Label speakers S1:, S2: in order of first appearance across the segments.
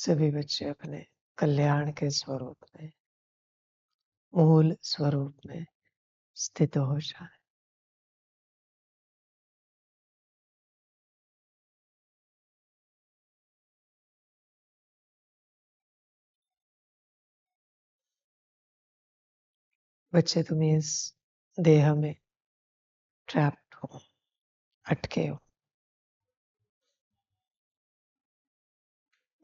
S1: सभी बच्चे अपने कल्याण के स्वरूप में, मूल स्वरूप में स्थित हो जाए। बच्चे, तुम इस देह में ट्रैप्ड हो, अटके हो।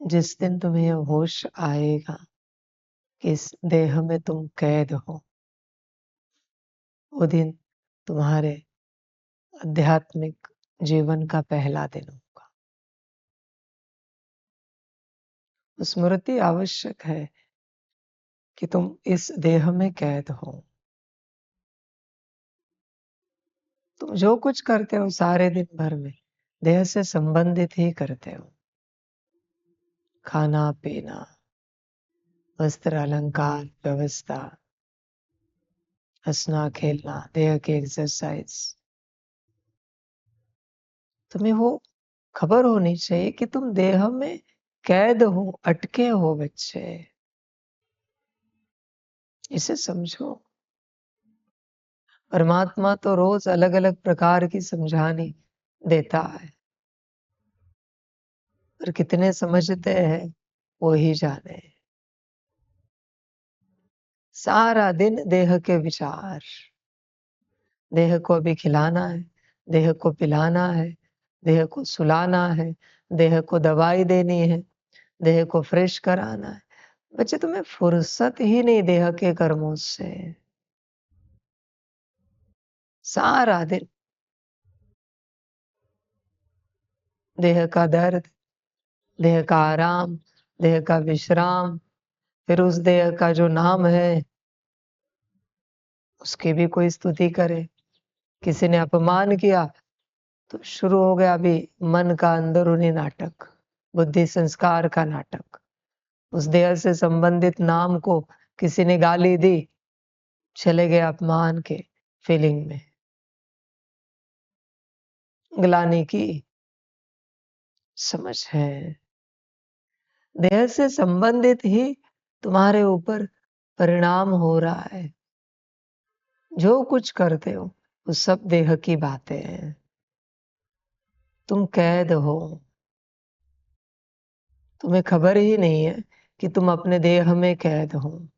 S1: जिस दिन तुम्हें यह होश आएगा कि इस देह में तुम कैद हो, वो दिन तुम्हारे आध्यात्मिक जीवन का पहला दिन होगा। स्मृति आवश्यक है कि तुम इस देह में कैद हो। तुम जो कुछ करते हो सारे दिन भर में देह से संबंधित ही करते हो। खाना पीना, वस्त्र अलंकार, व्यवस्था, हंसना खेलना, देह की एक्सरसाइज। तुम्हें वो खबर होनी चाहिए कि तुम देह में कैद हो, अटके हो बच्चे। इसे समझो। परमात्मा तो रोज अलग अलग प्रकार की समझानी देता है, पर कितने समझते हैं वो ही जाने। सारा दिन देह के विचार, देह को अभी खिलाना है, देह को पिलाना है, देह को सुलाना है, देह को दवाई देनी है, देह को फ्रेश कराना है। बच्चे, तुम्हें फुर्सत ही नहीं देह के कर्मों से। सारा दिन देह का दर्द, देह का आराम, देह का विश्राम, फिर उस देह का जो नाम है उसकी भी कोई स्तुति करे। किसी ने अपमान किया तो शुरू हो गया अभी मन का अंदरूनी नाटक, बुद्धि संस्कार का नाटक। उस देह से संबंधित नाम को किसी ने गाली दी, चले गए अपमान के फीलिंग में, ग्लानि की। समझ है, देह से संबंधित ही तुम्हारे ऊपर परिणाम हो रहा है। जो कुछ करते हो वो सब देह की बातें हैं। तुम कैद हो, तुम्हें खबर ही नहीं है कि तुम अपने देह में कैद हो।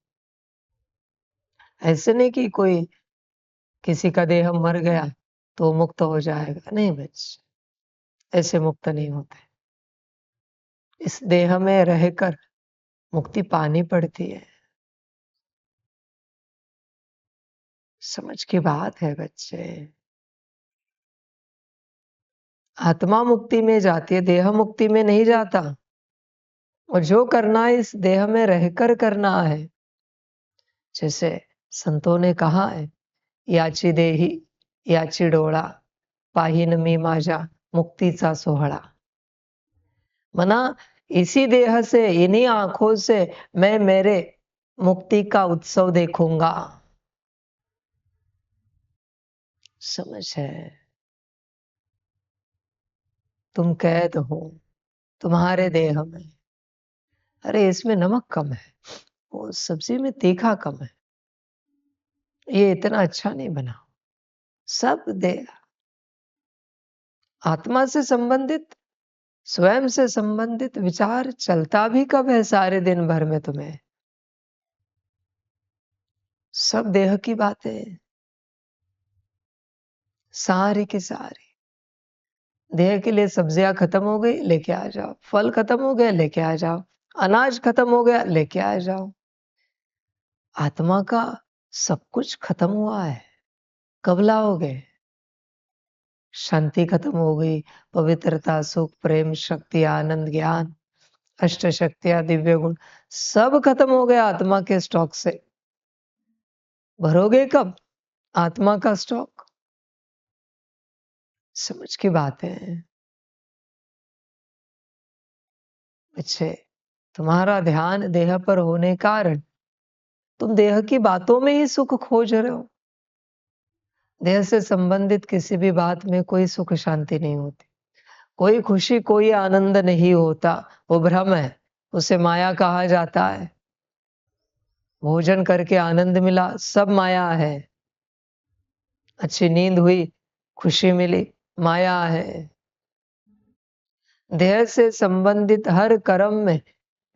S1: ऐसे नहीं कि कोई किसी का देह मर गया तो मुक्त हो जाएगा, नहीं बच्चे, ऐसे मुक्त नहीं होते। इस देह में रहकर मुक्ति पानी पड़ती है। समझ की बात है बच्चे। आत्मा मुक्ति में जाती है, देह मुक्ति में नहीं जाता। और जो करना है इस देह में रहकर करना है। जैसे संतों ने कहा है, याची देही याची डोळा, पाहिन मी माझ्या मुक्तीचा सोहळा। मना इसी देह से, इन्हीं आंखों से मैं मेरे मुक्ति का उत्सव देखूंगा। समझ है, तुम कैद हो तुम्हारे देह में। अरे इसमें नमक कम है, वो सब्जी में तीखा कम है, ये इतना अच्छा नहीं बना। सब देह आत्मा से संबंधित, स्वयं से संबंधित विचार चलता भी कब है सारे दिन भर में तुम्हें? सब देह की बातें, सारी की सारी। देह के लिए सब्जियां खत्म हो गई, लेके आ जाओ। फल खत्म हो गए, लेके आ जाओ। अनाज खत्म हो गया, लेके आ जाओ। आत्मा का सब कुछ खत्म हुआ है, कब लाओगे? शांति खत्म हो गई, पवित्रता, सुख, प्रेम, शक्ति, आनंद, ज्ञान, अष्ट शक्तियां, दिव्य गुण सब खत्म हो गया आत्मा के स्टॉक से। भरोगे कब आत्मा का स्टॉक? समझ की बात है बच्चे। तुम्हारा ध्यान देह पर होने कारण तुम देह की बातों में ही सुख खोज रहे हो। देह से संबंधित किसी भी बात में कोई सुख शांति नहीं होती, कोई खुशी कोई आनंद नहीं होता, वो भ्रम है। उसे माया कहा जाता है। भोजन करके आनंद मिला, सब माया है। अच्छी नींद हुई, खुशी मिली, माया है। देह से संबंधित हर कर्म में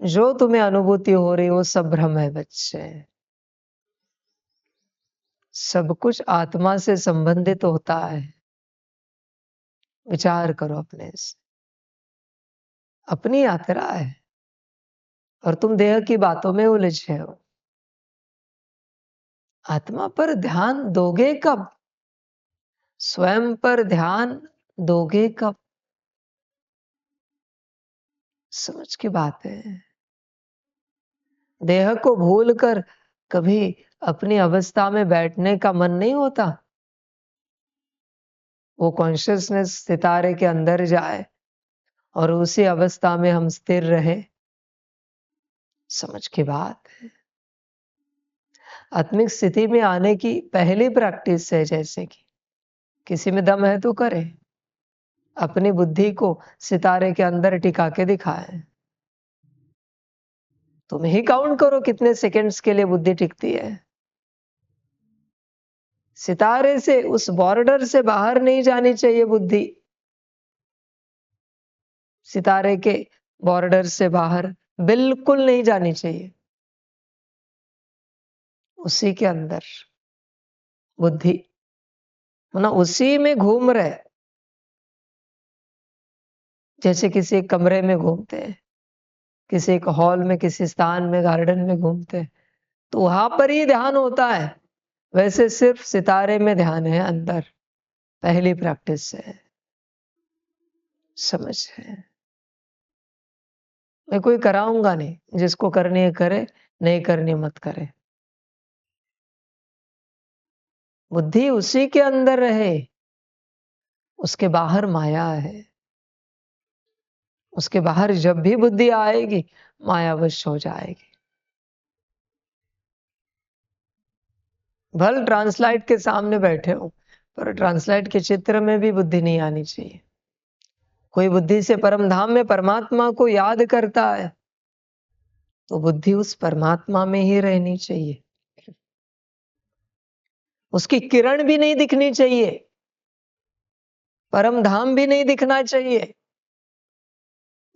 S1: जो तुम्हें अनुभूति हो रही वो सब भ्रम है बच्चे। सब कुछ आत्मा से संबंधित होता है। विचार करो अपने से। अपनी यात्रा है और तुम देह की बातों में उलझे हो। आत्मा पर ध्यान दोगे कब? स्वयं पर ध्यान दोगे कब? समझ की बात है। देह को भूलकर कभी अपनी अवस्था में बैठने का मन नहीं होता। वो कॉन्शियसनेस सितारे के अंदर जाए और उसी अवस्था में हम स्थिर रहे। समझ की बात है। आत्मिक स्थिति में आने की पहली प्रैक्टिस है, जैसे कि किसी में दम है तो करे, अपनी बुद्धि को सितारे के अंदर टिका के दिखाए। तुम ही काउंट करो कितने सेकंड्स के लिए बुद्धि टिकती है। सितारे से, उस बॉर्डर से बाहर नहीं जानी चाहिए बुद्धि। सितारे के बॉर्डर से बाहर बिल्कुल नहीं जानी चाहिए। उसी के अंदर बुद्धि, ना उसी में घूम रहे। जैसे किसी एक कमरे में घूमते हैं, किसी एक हॉल में, किसी स्थान में, गार्डन में घूमते हैं, तो वहां पर ही ध्यान होता है। वैसे सिर्फ सितारे में ध्यान है अंदर। पहली प्रैक्टिस है। समझ है। मैं कोई कराऊंगा नहीं, जिसको करनी है करे, नहीं करनी मत करे। बुद्धि उसी के अंदर रहे। उसके बाहर माया है। उसके बाहर जब भी बुद्धि आएगी मायावश हो जाएगी। भल ट्रांसलाइट के सामने बैठे हो, पर ट्रांसलाइट के चित्र में भी बुद्धि नहीं आनी चाहिए। कोई बुद्धि से परम धाम में परमात्मा को याद करता है तो बुद्धि उस परमात्मा में ही रहनी चाहिए। उसकी किरण भी नहीं दिखनी चाहिए, परम धाम भी नहीं दिखना चाहिए।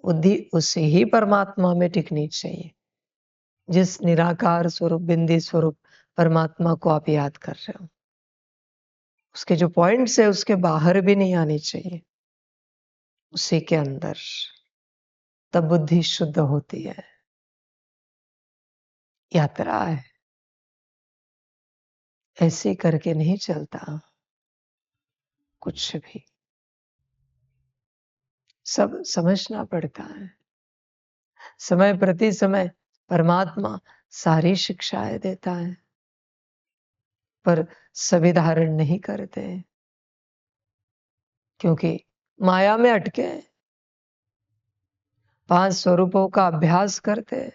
S1: बुद्धि उसी ही परमात्मा में टिकनी चाहिए, जिस निराकार स्वरूप, बिंदी स्वरूप परमात्मा को आप याद कर रहे हो। उसके जो पॉइंट्स है उसके बाहर भी नहीं आनी चाहिए, उसी के अंदर। तब बुद्धि शुद्ध होती है। यात्रा है, ऐसे करके नहीं चलता कुछ भी। सब समझना पड़ता है। समय प्रति समय परमात्मा सारी शिक्षाएं देता है, पर सभी धारण नहीं करते, क्योंकि माया में अटके। 5 स्वरूपों का अभ्यास करते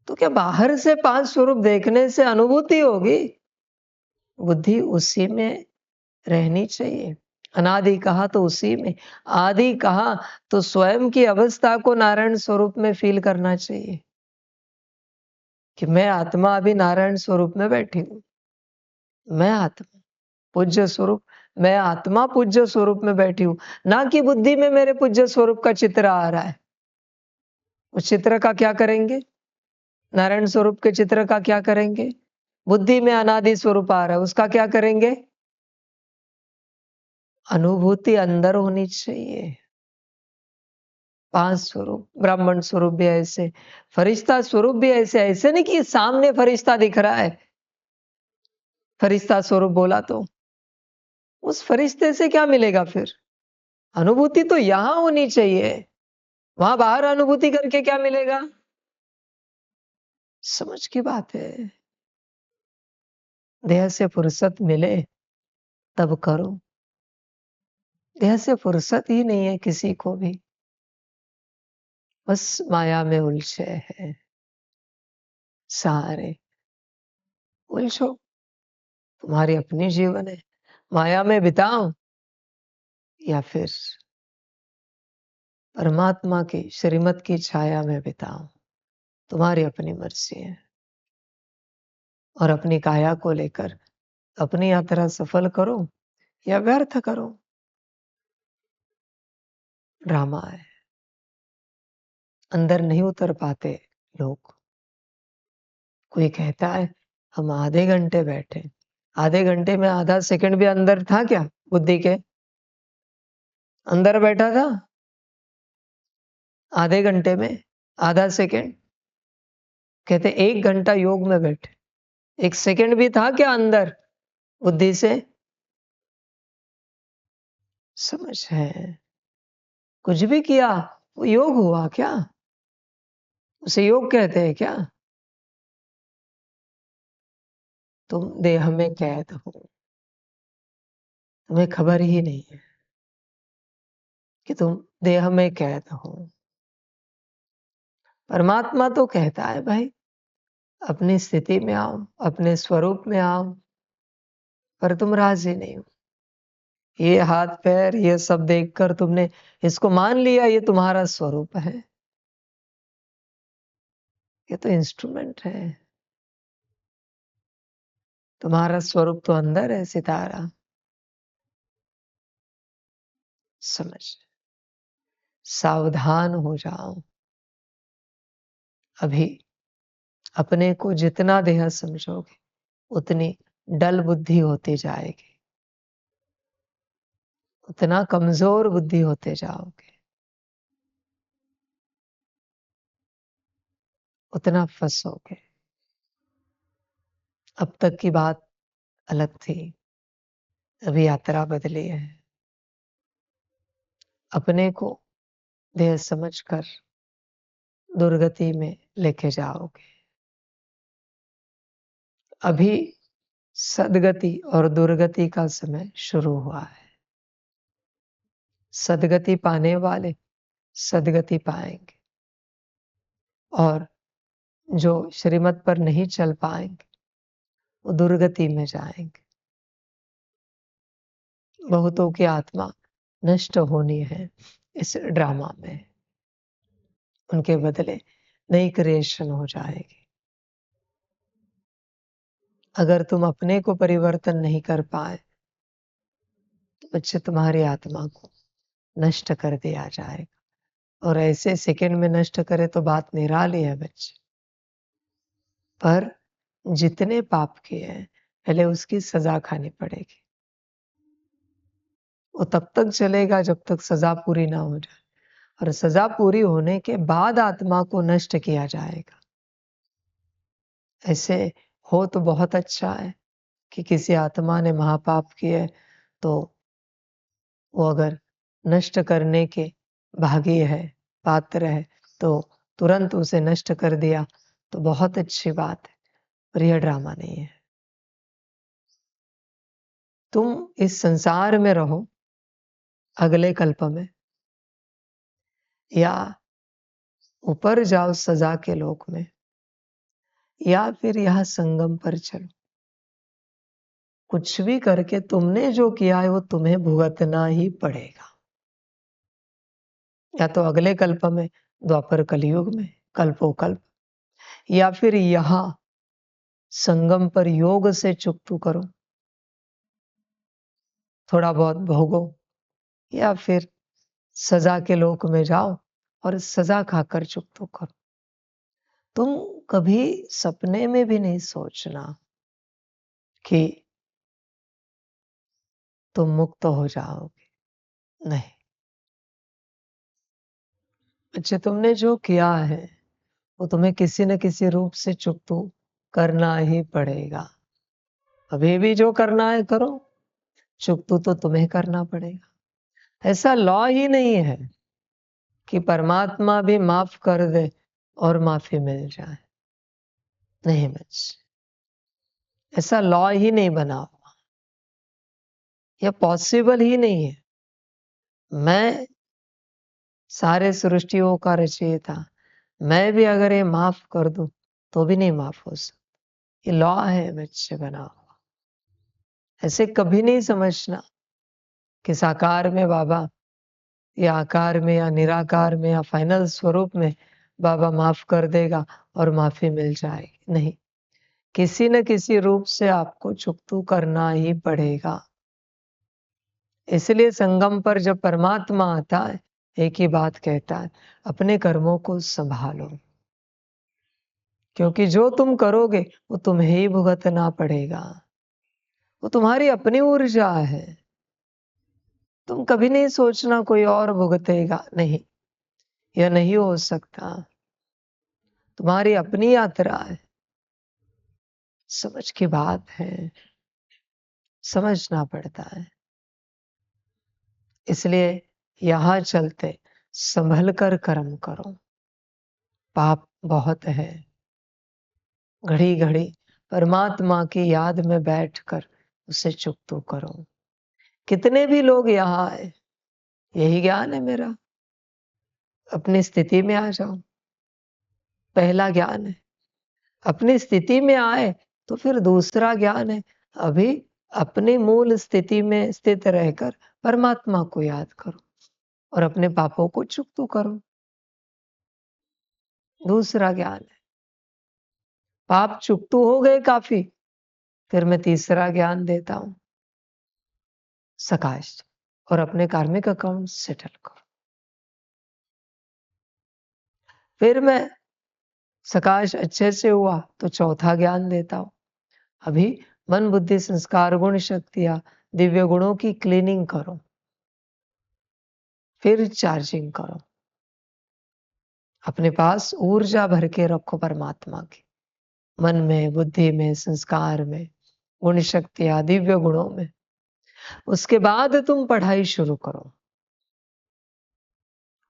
S1: तो क्या बाहर से 5 स्वरूप देखने से अनुभूति होगी? बुद्धि उसी में रहनी चाहिए। अनादि कहा तो उसी में, आदि कहा तो स्वयं की अवस्था को नारायण स्वरूप में फील करना चाहिए कि मैं आत्मा अभी नारायण स्वरूप में बैठी हूं। मैं आत्मा पूज्य स्वरूप, मैं आत्मा पूज्य स्वरूप में बैठी हूं, ना कि बुद्धि में मेरे पूज्य स्वरूप का चित्र आ रहा है। उस चित्र का क्या करेंगे? नारायण स्वरूप के चित्र का क्या करेंगे? बुद्धि में अनादि स्वरूप आ रहा है, उसका क्या करेंगे? अनुभूति अंदर होनी चाहिए। 5 स्वरूप, ब्राह्मण स्वरूप भी ऐसे, फरिश्ता स्वरूप भी ऐसे। ऐसे नहीं कि सामने फरिश्ता दिख रहा है, फरिश्ता स्वरूप बोला तो उस फरिश्ते से क्या मिलेगा फिर? अनुभूति तो यहां होनी चाहिए, वहां बाहर अनुभूति करके क्या मिलेगा? समझ की बात है। देह से फुर्सत मिले तब करो। देह से फुर्सत ही नहीं है किसी को भी, बस माया में उलझे हैं सारे। उलझो, तुम्हारी अपनी जीवन है, माया में बिताओ या फिर परमात्मा की श्रीमत की छाया में बिताओ। तुम्हारी अपनी मर्जी है। और अपनी काया को लेकर अपनी यात्रा सफल करो या व्यर्थ करो, ड्रामा है। अंदर नहीं उतर पाते लोग। कोई कहता है हम आधे घंटे बैठे, आधे घंटे में आधा सेकंड भी अंदर था क्या? बुद्धि के अंदर बैठा था आधे घंटे में आधा सेकंड? कहते 1 घंटा योग में बैठे, 1 सेकंड भी था क्या अंदर बुद्धि से? समझ है? कुछ भी किया वो योग हुआ क्या? उसे योग कहते हैं क्या? तुम देह में कैद हो, तुम्हें खबर ही नहीं है कि तुम देह में कैद हो। परमात्मा तो कहता है भाई अपनी स्थिति में आओ, अपने स्वरूप में आओ, पर तुम राजी नहीं हो। ये हाथ पैर ये सब देखकर तुमने इसको मान लिया ये तुम्हारा स्वरूप है। ये तो इंस्ट्रूमेंट है। तुम्हारा स्वरूप तो अंदर है सितारा। समझ, सावधान हो जाओ। अभी अपने को जितना देह समझोगे उतनी डल बुद्धि होती जाएगी, उतना कमजोर बुद्धि होते जाओगे, उतना फंसोगे। अब तक की बात अलग थी, अभी यात्रा बदली है। अपने को देह समझकर दुर्गति में लेके जाओगे। अभी सदगति और दुर्गति का समय शुरू हुआ है। सदगति पाने वाले सदगति पाएंगे और जो श्रीमत पर नहीं चल पाएंगे वो दुर्गति में जाएंगे। बहुतों की आत्मा नष्ट होनी है इस ड्रामा में, उनके बदले नई क्रिएशन हो जाएगी। अगर तुम अपने को परिवर्तन नहीं कर पाए तो बच्चे तुम्हारी आत्मा को नष्ट कर दिया जाएगा। और ऐसे सेकंड में नष्ट करे तो बात निराली है बच्चे। पर जितने पाप किए हैं पहले उसकी सजा खानी पड़ेगी। वो तब तक चलेगा जब तक सजा पूरी ना हो जाए, और सजा पूरी होने के बाद आत्मा को नष्ट किया जाएगा। ऐसे हो तो बहुत अच्छा है कि किसी आत्मा ने महापाप किए तो वो अगर नष्ट करने के भागी है, पात्र है, तो तुरंत उसे नष्ट कर दिया तो बहुत अच्छी बात है। पर यह ड्रामा नहीं है। तुम इस संसार में रहो अगले कल्प में, या ऊपर जाओ सजा के लोक में, या फिर यह संगम पर चलो। कुछ भी करके तुमने जो किया है वो तुम्हें भुगतना ही पड़ेगा। या तो अगले कल्प में, द्वापर कलयुग में, कल्पोकल्प, या फिर यहां संगम पर योग से चुकतू करो, थोड़ा बहुत भोगो, या फिर सजा के लोक में जाओ और सजा खाकर चुकतू करो। तुम कभी सपने में भी नहीं सोचना कि तुम मुक्त हो जाओगे। नहीं, अच्छा तुमने जो किया है वो तुम्हें किसी न किसी रूप से चुकतू करना ही पड़ेगा। अभी भी जो करना है करो, चुकतू तो तुम्हें करना पड़ेगा। ऐसा लॉ ही नहीं है कि परमात्मा भी माफ कर दे और माफी मिल जाए। नहीं बच्चे, ऐसा लॉ ही नहीं बना हुआ, यह पॉसिबल ही नहीं है। मैं सारे सृष्टियों का रचयिता, मैं भी अगर ये माफ कर दूं तो भी नहीं माफ हो सकता। ये लॉ है बच्चे बना हुआ। ऐसे कभी नहीं समझना कि साकार में बाबा या आकार में या निराकार में या फाइनल स्वरूप में बाबा माफ कर देगा और माफी मिल जाएगी। नहीं, किसी न किसी रूप से आपको चुकतू करना ही पड़ेगा। इसलिए संगम पर जब परमात्मा आता है, एक ही बात कहता है, अपने कर्मों को संभालो, क्योंकि जो तुम करोगे वो तुम्हें ही भुगतना पड़ेगा। वो तुम्हारी अपनी ऊर्जा है। तुम कभी नहीं सोचना कोई और भुगतेगा, नहीं, यह नहीं हो सकता। तुम्हारी अपनी यात्रा है। समझ की बात है, समझना पड़ता है। इसलिए यहां चलते संभल कर कर्म करो। पाप बहुत है। घड़ी घड़ी परमात्मा की याद में बैठकर उसे चुकतो करो। कितने भी लोग यहाँ आए, यही ज्ञान है मेरा, अपनी स्थिति में आ जाओ, पहला ज्ञान है। अपनी स्थिति में आए तो फिर दूसरा ज्ञान है, अभी अपनी मूल स्थिति में स्थित रहकर परमात्मा को याद करो और अपने पापों को चुकतो करो। दूसरा ज्ञान है। पाप चुकतो हो गए काफी, फिर मैं तीसरा ज्ञान देता हूं, सकाश, और अपने कार्मिक अकाउंट सेटल करो। फिर मैं सकाश अच्छे से हुआ तो चौथा ज्ञान देता हूं, अभी मन बुद्धि संस्कार गुण शक्तियां दिव्य गुणों की क्लीनिंग करो, फिर चार्जिंग करो। अपने पास ऊर्जा भर के रखो परमात्मा की, मन में, बुद्धि में, संस्कार में, गुण शक्तियां दिव्य गुणों में। उसके बाद तुम पढ़ाई शुरू करो।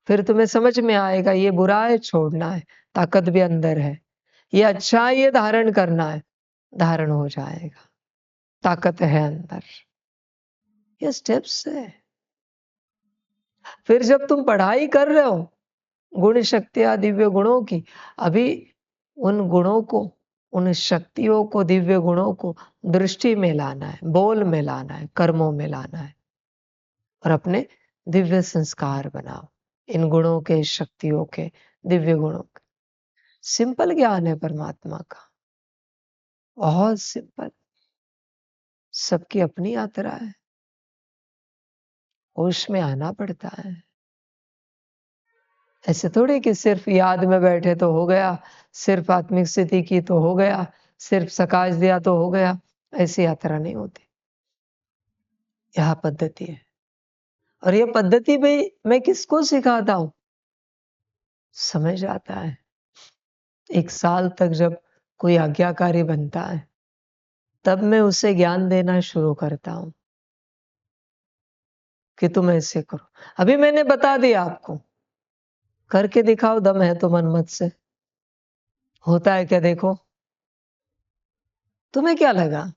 S1: फिर तुम्हें समझ में आएगा ये बुरा है, छोड़ना है, ताकत भी अंदर है। ये अच्छा है, ये धारण करना है, धारण हो जाएगा, ताकत है अंदर। ये स्टेप्स है। फिर जब तुम पढ़ाई कर रहे हो गुण शक्तियां दिव्य गुणों की, अभी उन गुणों को, उन शक्तियों को, दिव्य गुणों को दृष्टि में लाना है, बोल में लाना है, कर्मों में लाना है और अपने दिव्य संस्कार बनाओ इन गुणों के, शक्तियों के, दिव्य गुणों के। सिंपल ज्ञान है परमात्मा का, बहुत सिंपल। सबकी अपनी यात्रा है, होश में आना पड़ता है। ऐसे थोड़ी कि सिर्फ याद में बैठे तो हो गया, सिर्फ आत्मिक स्थिति की तो हो गया, सिर्फ सकाश दिया तो हो गया। ऐसी यात्रा नहीं होती। यह पद्धति है। और यह पद्धति भी मैं किसको सिखाता हूं? समझ आता है। 1 साल तक जब कोई आज्ञाकारी बनता है, तब मैं उसे ज्ञान देना शुरू करता हूं कि तुम ऐसे करो। अभी मैंने बता दिया आपको, करके दिखाओ, दम है तो मनमत से। होता है क्या देखो। तुम्हें क्या लगा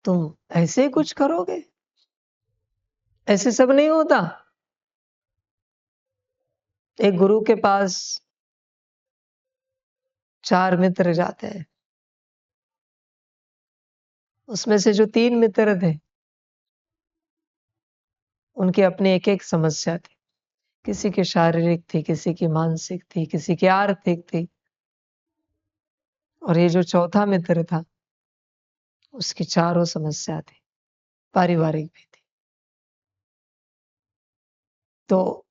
S1: तुम ऐसे ही कुछ करोगे? ऐसे सब नहीं होता। एक गुरु के पास 4 मित्र जाते हैं। उसमें से जो 3 मित्र थे, उनकी अपनी एक-एक समस्या थी। किसी की शारीरिक थी, किसी की मानसिक थी, किसी की आर्थिक थी। और ये जो चौथा मित्र था, उसकी चारों समस्या थी, पारिवारिक भी थी। तो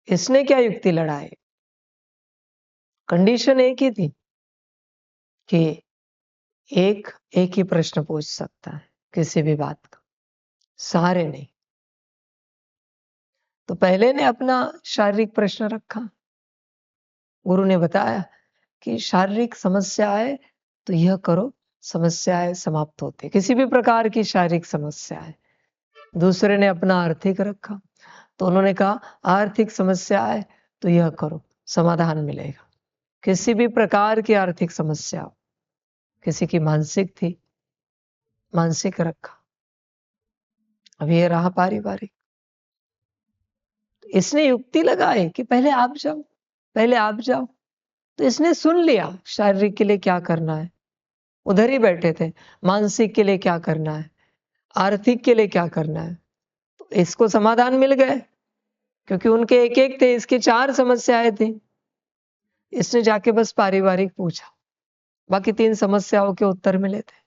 S1: इसने क्या युक्ति लड़ाई? कंडीशन एक ही थी कि एक एक ही प्रश्न पूछ सकता है किसी भी बात का, सारे नहीं। तो पहले ने अपना शारीरिक प्रश्न रखा। गुरु ने बताया कि शारीरिक समस्या है तो यह करो, समस्याएं समाप्त होती। किसी भी प्रकार की शारीरिक समस्या है। दूसरे ने अपना आर्थिक रखा, तो उन्होंने कहा आर्थिक समस्या है तो यह करो, समाधान मिलेगा। किसी भी प्रकार की आर्थिक समस्या हो। किसी की मानसिक थी, मानसिक रखा। अब ये रहा पारिवारिक। इसने युक्ति लगाई कि पहले आप जाओ, पहले आप जाओ। तो इसने सुन लिया शारीरिक के लिए क्या करना है, उधर ही बैठे थे। मानसिक के लिए क्या करना है, आर्थिक के लिए क्या करना है, तो इसको समाधान मिल गए। क्योंकि उनके एक एक थे, इसकी 4 समस्याएं थी। इसने जाके बस पारिवारिक पूछा, बाकी 3 समस्याओं के उत्तर मिले थे।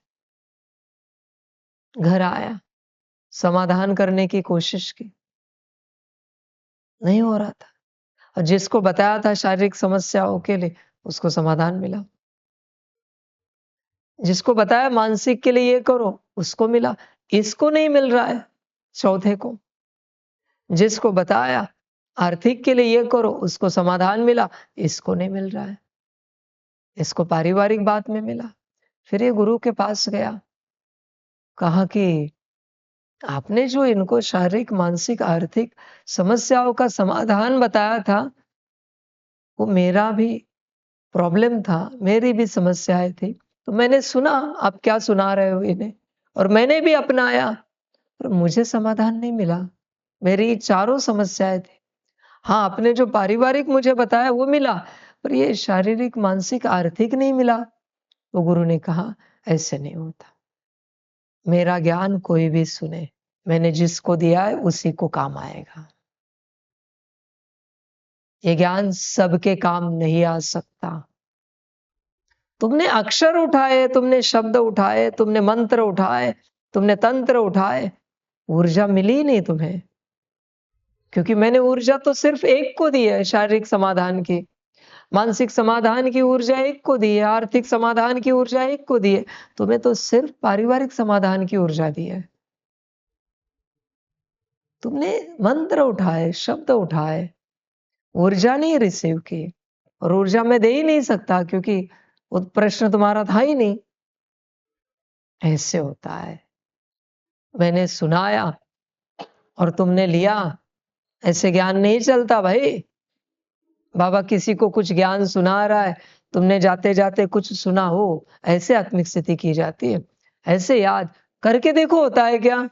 S1: घर आया, समाधान करने की कोशिश की, नहीं हो रहा था। और जिसको बताया था शारीरिक समस्याओं के लिए, उसको समाधान मिला। जिसको बताया मानसिक के लिए ये करो, उसको मिला। इसको नहीं मिल रहा है, चौथे को। जिसको बताया आर्थिक के लिए ये करो, उसको समाधान मिला, इसको नहीं मिल रहा है। इसको पारिवारिक बात में मिला। फिर ये गुरु के पास गया, कहा कि आपने जो इनको शारीरिक, मानसिक, आर्थिक समस्याओं का समाधान बताया था, वो मेरा भी प्रॉब्लम था, मेरी भी समस्याएं थी। तो मैंने सुना आप क्या सुना रहे हो इन्हें, और मैंने भी अपनाया, पर मुझे समाधान नहीं मिला। मेरी चारों समस्याएं थी। हाँ, आपने जो पारिवारिक मुझे बताया वो मिला, पर ये शारीरिक, मानसिक, आर्थिक नहीं मिला। तो गुरु ने कहा, ऐसे नहीं होता। मेरा ज्ञान कोई भी सुने, मैंने जिसको दिया है उसी को काम आएगा। ये ज्ञान सबके काम नहीं आ सकता। तुमने अक्षर उठाए, तुमने शब्द उठाए, तुमने मंत्र उठाए, तुमने तंत्र उठाए, ऊर्जा मिली नहीं तुम्हें। क्योंकि मैंने ऊर्जा तो सिर्फ एक को दी है, शारीरिक समाधान की। मानसिक समाधान की ऊर्जा एक को दी है, आर्थिक समाधान की ऊर्जा एक को दी है। तुम्हें तो सिर्फ पारिवारिक समाधान की ऊर्जा दी है। तुमने मंत्र उठाए, शब्द उठाए, ऊर्जा नहीं रिसीव की। और ऊर्जा मैं दे ही नहीं सकता, क्योंकि वो प्रश्न तुम्हारा था ही नहीं। ऐसे होता है। मैंने सुनाया और तुमने लिया, ऐसे ज्ञान नहीं चलता भाई। बाबा किसी को कुछ ज्ञान सुना रहा है, तुमने जाते जाते कुछ सुना हो, ऐसे आत्मिक स्थिति की जाती है। ऐसे याद करके देखो, होता है क्या?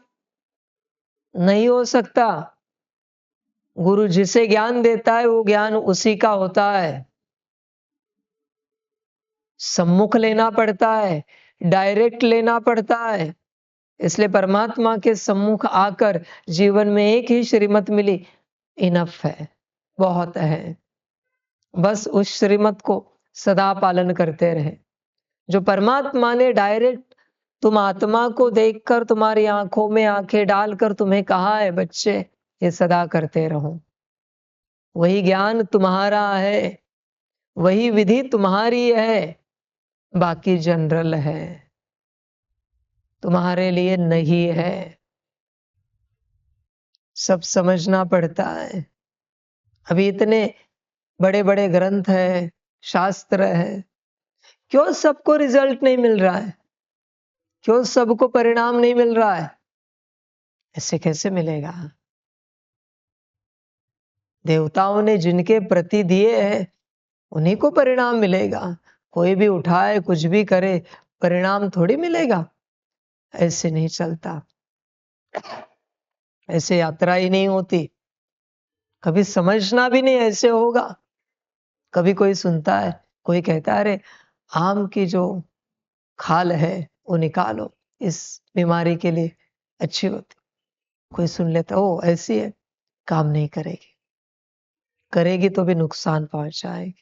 S1: नहीं हो सकता। गुरु जिसे ज्ञान देता है वो ज्ञान उसी का होता है। सम्मुख लेना पड़ता है, डायरेक्ट लेना पड़ता है। इसलिए परमात्मा के सम्मुख आकर जीवन में एक ही श्रीमत मिली, इनफ है, बहुत है। बस उस श्रीमत को सदा पालन करते रहे। जो परमात्मा ने डायरेक्ट तुम आत्मा को देखकर तुम्हारी आंखों में आंखें डालकर तुम्हें कहा है, बच्चे ये सदा करते रहो। वही ज्ञान तुम्हारा है, वही विधि तुम्हारी है, बाकी जनरल है, तुम्हारे लिए नहीं है। सब समझना पड़ता है। अभी इतने बड़े बड़े ग्रंथ है, शास्त्र है, क्यों सबको रिजल्ट नहीं मिल रहा है? क्यों सबको परिणाम नहीं मिल रहा है? ऐसे कैसे मिलेगा? देवताओं ने जिनके प्रति दिए हैं, उन्हीं को परिणाम मिलेगा। कोई भी उठाए, कुछ भी करे, परिणाम थोड़ी मिलेगा। ऐसे नहीं चलता, ऐसे यात्रा ही नहीं होती। कभी समझना भी नहीं ऐसे होगा। कभी कोई सुनता है, कोई कहता है, अरे आम की जो खाल है वो निकालो, इस बीमारी के लिए अच्छी होती। कोई सुन लेता, ओ ऐसी है, काम नहीं करेगी, करेगी तो भी नुकसान पहुंचाएगी।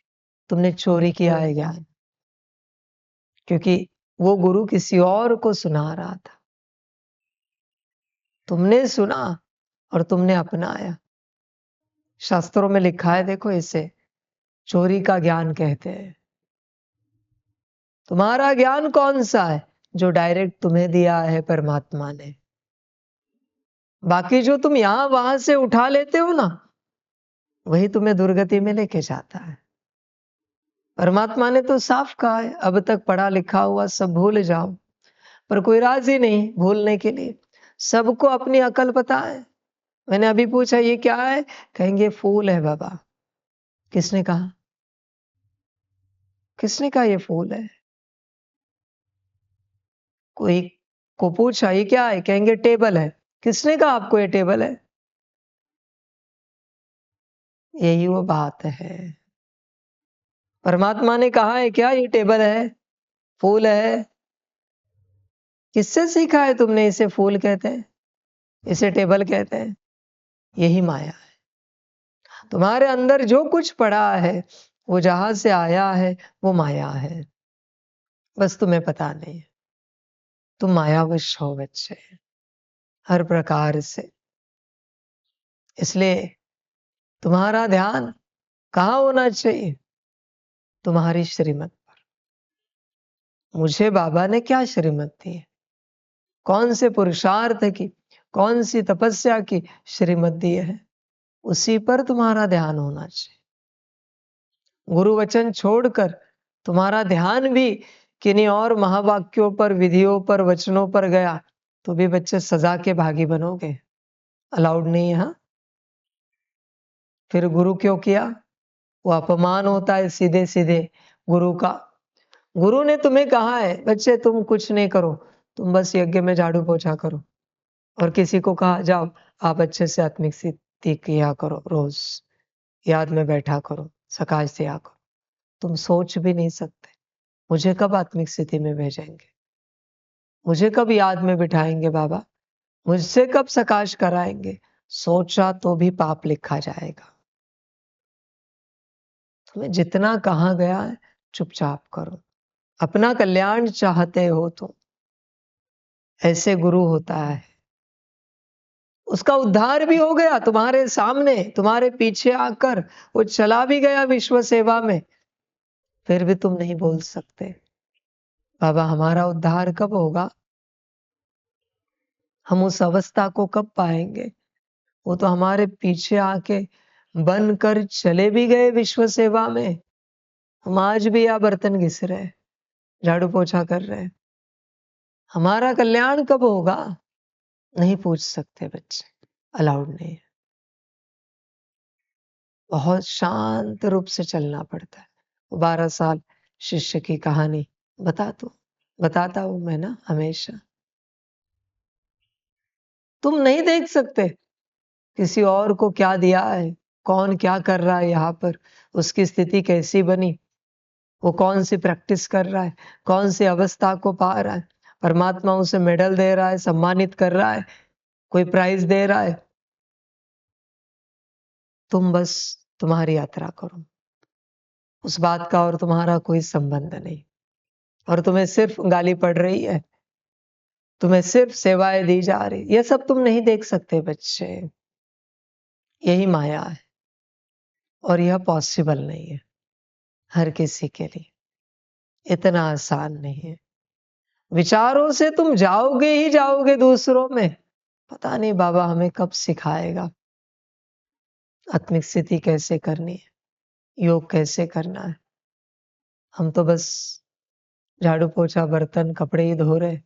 S1: तुमने चोरी किया है ज्ञान। क्योंकि वो गुरु किसी और को सुना रहा था, तुमने सुना और तुमने अपनाया। शास्त्रों में लिखा है, देखो, इसे चोरी का ज्ञान कहते हैं। तुम्हारा ज्ञान कौन सा है? जो डायरेक्ट तुम्हें दिया है परमात्मा ने। बाकी जो तुम यहां वहां से उठा लेते हो ना, वही तुम्हें दुर्गति में लेके जाता है। परमात्मा ने तो साफ कहा है, अब तक पढ़ा लिखा हुआ सब भूल जाओ। पर कोई राजी नहीं भूलने के लिए। सबको अपनी अकल पता है। मैंने अभी पूछा, ये क्या है? कहेंगे फूल है बाबा। किसने कहा? किसने कहा ये फूल है? कोई को पूछा, ये क्या है? कहेंगे टेबल है। किसने कहा आपको ये टेबल है? यही वो बात है। परमात्मा ने कहा है क्या ये टेबल है, फूल है? किससे सीखा है तुमने इसे फूल कहते हैं, इसे टेबल कहते हैं? यही माया है। तुम्हारे अंदर जो कुछ पड़ा है, वो जहां से आया है, वो माया है। बस तुम्हें पता नहीं है। तुम मायावश हो बच्चे, हर प्रकार से। इसलिए तुम्हारा ध्यान कहाँ होना चाहिए? तुम्हारी श्रीमत पर। मुझे बाबा ने क्या श्रीमत दी है, कौन से पुरुषार्थ की, कौन सी तपस्या की श्रीमत दी है, उसी पर तुम्हारा ध्यान होना चाहिए। गुरु वचन छोड़कर तुम्हारा ध्यान भी किन्हीं और महावाक्यों पर, विधियों पर, वचनों पर गया तो भी बच्चे सजा के भागी बनोगे। अलाउड नहीं है। हाँ, फिर गुरु क्यों किया? वो अपमान होता है सीधे सीधे गुरु का। गुरु ने तुम्हें कहा है बच्चे तुम कुछ नहीं करो, तुम बस यज्ञ में झाड़ू पोछा करो। और किसी को कहा जाओ आप अच्छे से आत्मिक स्थिति किया करो, रोज याद में बैठा करो, सकाश दिया करो। तुम सोच भी नहीं सकते मुझे कब आत्मिक स्थिति में भेजेंगे, मुझे कब याद में बिठाएंगे बाबा, मुझसे कब सकाश कराएंगे। सोचा तो भी पाप लिखा जाएगा। तुम्हें जितना कहा गया है चुपचाप करो। अपना कल्याण चाहते हो तो ऐसे गुरु होता है। उसका उद्धार भी हो गया तुम्हारे सामने, तुम्हारे पीछे आकर वो चला भी गया विश्व सेवा में। फिर भी तुम नहीं बोल सकते बाबा हमारा उद्धार कब होगा, हम उस अवस्था को कब पाएंगे। वो तो हमारे पीछे आके बन कर चले भी गए विश्व सेवा में। हम आज भी या बर्तन घिस रहे, झाड़ू पोछा कर रहे। हमारा कल्याण कब होगा, नहीं पूछ सकते बच्चे, अलाउड नहीं है। बहुत शांत रूप से चलना पड़ता है। 12 साल शिष्य की कहानी बताता हूं मैं ना हमेशा। तुम नहीं देख सकते किसी और को क्या दिया है, कौन क्या कर रहा है यहाँ पर, उसकी स्थिति कैसी बनी, वो कौन सी प्रैक्टिस कर रहा है, कौन सी अवस्था को पा रहा है। परमात्मा उसे मेडल दे रहा है, सम्मानित कर रहा है, कोई प्राइज दे रहा है। तुम बस तुम्हारी यात्रा करो, उस बात का और तुम्हारा कोई संबंध नहीं। और तुम्हें सिर्फ गाली पड़ रही है, तुम्हें सिर्फ सेवाएं दी जा रही, ये सब तुम नहीं देख सकते बच्चे। यही माया है और यह पॉसिबल नहीं है हर किसी के लिए, इतना आसान नहीं है। विचारों से तुम जाओगे ही जाओगे दूसरों में। पता नहीं बाबा हमें कब सिखाएगा आत्मिक स्थिति कैसे करनी है, योग कैसे करना है। हम तो बस झाड़ू पोछा बर्तन कपड़े ही धो रहे,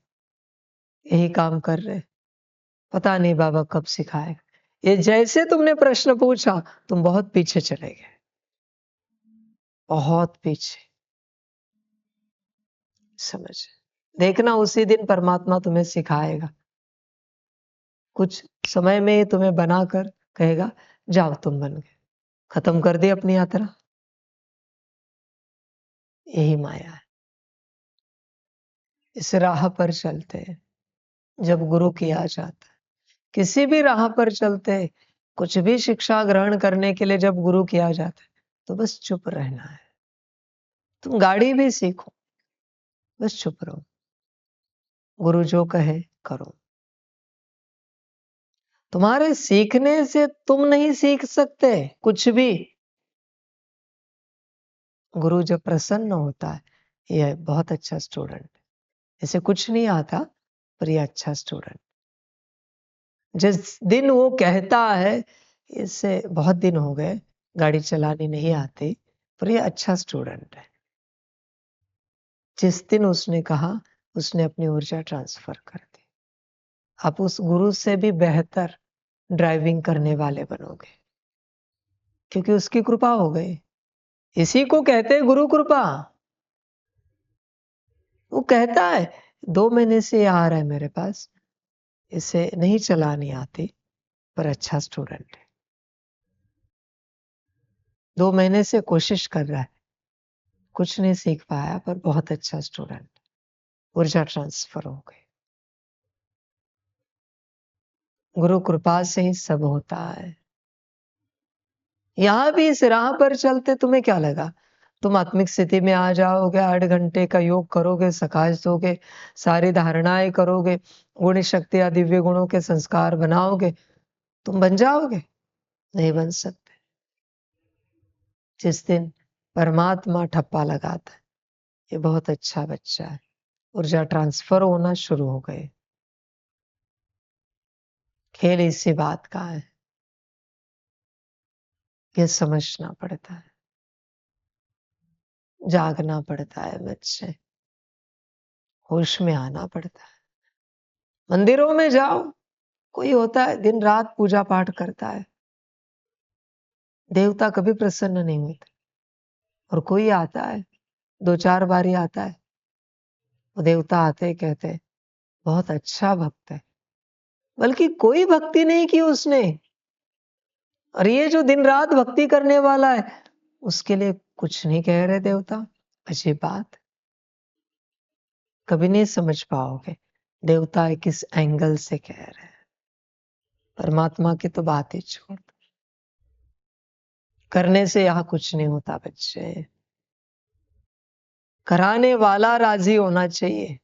S1: यही काम कर रहे। पता नहीं बाबा कब सिखाएगा। ये जैसे तुमने प्रश्न पूछा तुम बहुत पीछे चले गए, बहुत पीछे। समझ, देखना उसी दिन परमात्मा तुम्हें सिखाएगा। कुछ समय में ही तुम्हें बनाकर कहेगा जाओ तुम बन गए, खत्म कर दी अपनी यात्रा। यही माया है। इस राह पर चलते हैं जब गुरु किया जाता है, किसी भी राह पर चलते हैं, कुछ भी शिक्षा ग्रहण करने के लिए जब गुरु किया जाता है तो बस चुप रहना है। तुम गाड़ी भी सीखो, बस चुप रहो, गुरु जो कहे करो। तुम्हारे सीखने से तुम नहीं सीख सकते कुछ भी। गुरु जब प्रसन्न होता है, ये बहुत अच्छा स्टूडेंट, इसे कुछ नहीं आता पर ये अच्छा स्टूडेंट। जिस दिन वो कहता है इससे बहुत दिन हो गए गाड़ी चलानी नहीं आती पर ये अच्छा स्टूडेंट है, जिस दिन उसने कहा उसने अपनी ऊर्जा ट्रांसफर कर दी। आप उस गुरु से भी बेहतर ड्राइविंग करने वाले बनोगे क्योंकि उसकी कृपा हो गई। इसी को कहते हैं गुरु कृपा। वो कहता है 2 महीने से ये आ रहा है मेरे पास, इसे नहीं चलानी आती पर अच्छा स्टूडेंट है। 2 महीने से कोशिश कर रहा है, कुछ नहीं सीख पाया पर बहुत अच्छा स्टूडेंट। ऊर्जा ट्रांसफर हो गई। गुरु कृपा से ही सब होता है। यहां भी इस राह पर चलते तुम्हें क्या लगा तुम आत्मिक स्थिति में आ जाओगे, 8 घंटे का योग करोगे, सकाश दोगे, सारी धारणाएं करोगे, गुण शक्ति या दिव्य गुणों के संस्कार बनाओगे, तुम बन जाओगे? नहीं बन सकते। जिस दिन परमात्मा ठप्पा लगाता है, ये बहुत अच्छा बच्चा है, ऊर्जा ट्रांसफर होना शुरू हो गए। खेल इसी बात का है, ये समझना पड़ता है, जागना पड़ता है बच्चे, होश में आना पड़ता है। मंदिरों में जाओ, कोई होता है दिन रात पूजा पाठ करता है, देवता कभी प्रसन्न नहीं होते। और कोई आता है, 2-4 बारी आता है, वो देवता आते ही कहते हैं, बहुत अच्छा भक्त है, बल्कि कोई भक्ति नहीं की उसने। और ये जो दिन रात भक्ति करने वाला है, उसके लिए कुछ नहीं कह रहे देवता। अजीब बात, कभी नहीं समझ पाओगे देवता किस एंगल से कह रहे हैं। परमात्मा की तो बात ही छोड़ दो, करने से यहां कुछ नहीं होता बच्चे, कराने वाला राजी होना चाहिए।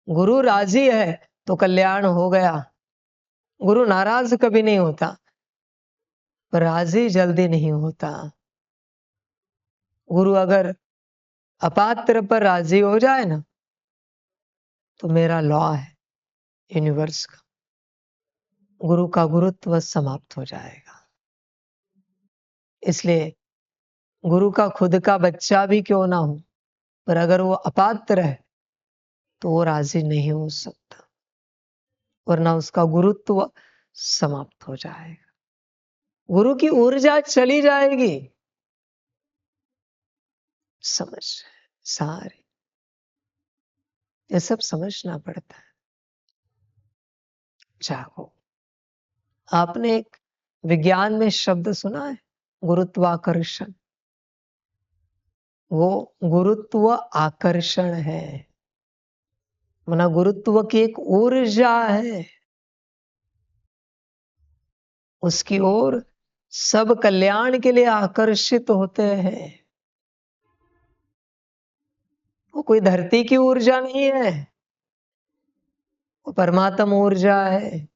S1: गुरु राजी है तो कल्याण हो गया, गुरु नाराज कभी नहीं होता, पर राजी जल्दी नहीं होता। गुरु अगर अपात्र पर राजी हो जाए ना, तो मेरा लॉ है यूनिवर्स का, गुरु का गुरुत्व समाप्त हो जाएगा। इसलिए गुरु का खुद का बच्चा भी क्यों ना हो, पर अगर वो अपात्र है तो वो राजी नहीं हो सकता, वरना उसका गुरुत्व समाप्त हो जाएगा, गुरु की ऊर्जा चली जाएगी। समझ सारे, ये सब समझना पड़ता है। जागो। आपने एक विज्ञान में शब्द सुना है, गुरुत्वाकर्षण? वो गुरुत्व आकर्षण है, मना गुरुत्व की एक ऊर्जा है, उसकी ओर सब कल्याण के लिए आकर्षित होते हैं। वो कोई धरती की ऊर्जा नहीं है, वो परमात्म ऊर्जा है,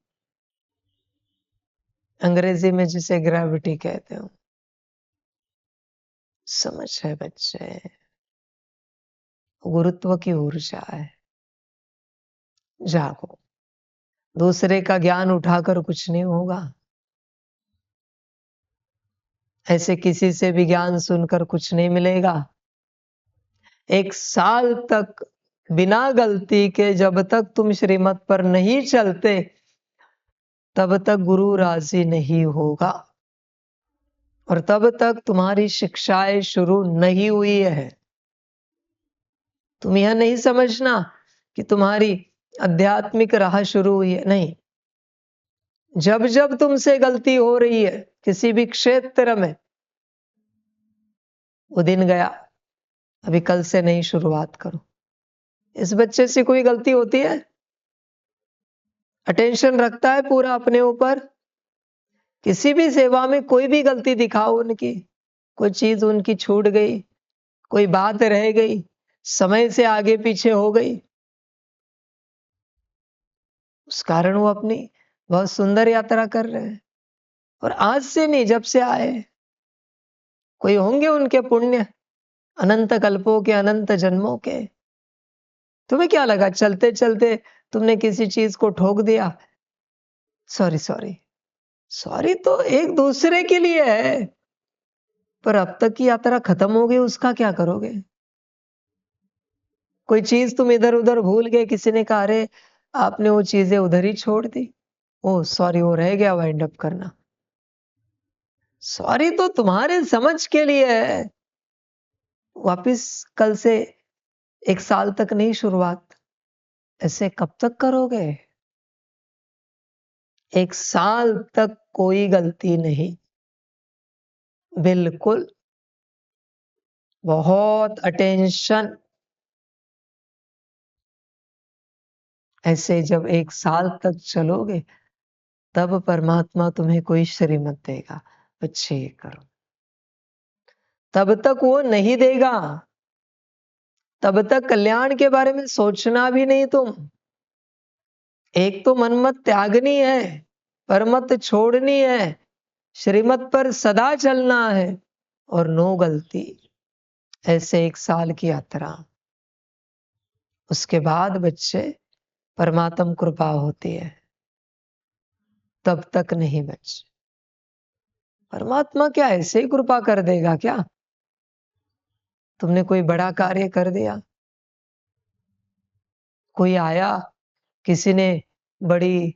S1: अंग्रेजी में जिसे ग्रेविटी कहते हो। समझ है बच्चे, गुरुत्व की ऊर्जा है। जागो। दूसरे का ज्ञान उठाकर कुछ नहीं होगा, ऐसे किसी से भी ज्ञान सुनकर कुछ नहीं मिलेगा। 1 साल तक बिना गलती के जब तक तुम श्रीमत पर नहीं चलते, तब तक गुरु राजी नहीं होगा, और तब तक तुम्हारी शिक्षाएं शुरू नहीं हुई है। तुम यह नहीं समझना कि तुम्हारी आध्यात्मिक राह शुरू हुई है, नहीं। जब जब तुमसे गलती हो रही है किसी भी क्षेत्र में, वो दिन गया, अभी कल से नई शुरुआत करो। इस बच्चे से कोई गलती होती है? अटेंशन रखता है पूरा अपने ऊपर? किसी भी सेवा में कोई भी गलती दिखाओ उनकी, कोई चीज उनकी छूट गई, कोई बात रह गई, समय से आगे पीछे हो गई, उस कारण वो अपनी बहुत सुंदर यात्रा कर रहे हैं। और आज से नहीं, जब से आए, कोई होंगे उनके पुण्य अनंत कल्पों के, अनंत जन्मों के। तुम्हें क्या लगा चलते चलते तुमने किसी चीज को ठोक दिया? सॉरी सॉरी सॉरी तो एक दूसरे के लिए है, पर अब तक की यात्रा खत्म हो गई, उसका क्या करोगे? कोई चीज तुम इधर उधर भूल गए, किसी ने कहा अरे आपने वो चीजें उधर ही छोड़ दी, ओ सॉरी वो रह गया वाइंड अप करना। सॉरी तो तुम्हारे समझ के लिए है, वापिस कल से 1 साल तक नहीं शुरुआत। ऐसे कब तक करोगे? 1 साल तक कोई गलती नहीं, बिल्कुल। बहुत अटेंशन। ऐसे जब 1 साल तक चलोगे, तब परमात्मा तुम्हें कोई श्रीमत देगा, अच्छे करो। तब तक वो नहीं देगा, तब तक कल्याण के बारे में सोचना भी नहीं तुम। एक तो मनमत त्यागनी है, परमत छोड़नी है, श्रीमत पर सदा चलना है, और नो गलती। ऐसे 1 साल की यात्रा। उसके बाद बच्चे परमात्म कृपा होती है, तब तक नहीं बच्चे। परमात्मा क्या ऐसे ही कृपा कर देगा क्या? तुमने कोई बड़ा कार्य कर दिया, कोई आया, किसी ने बड़ी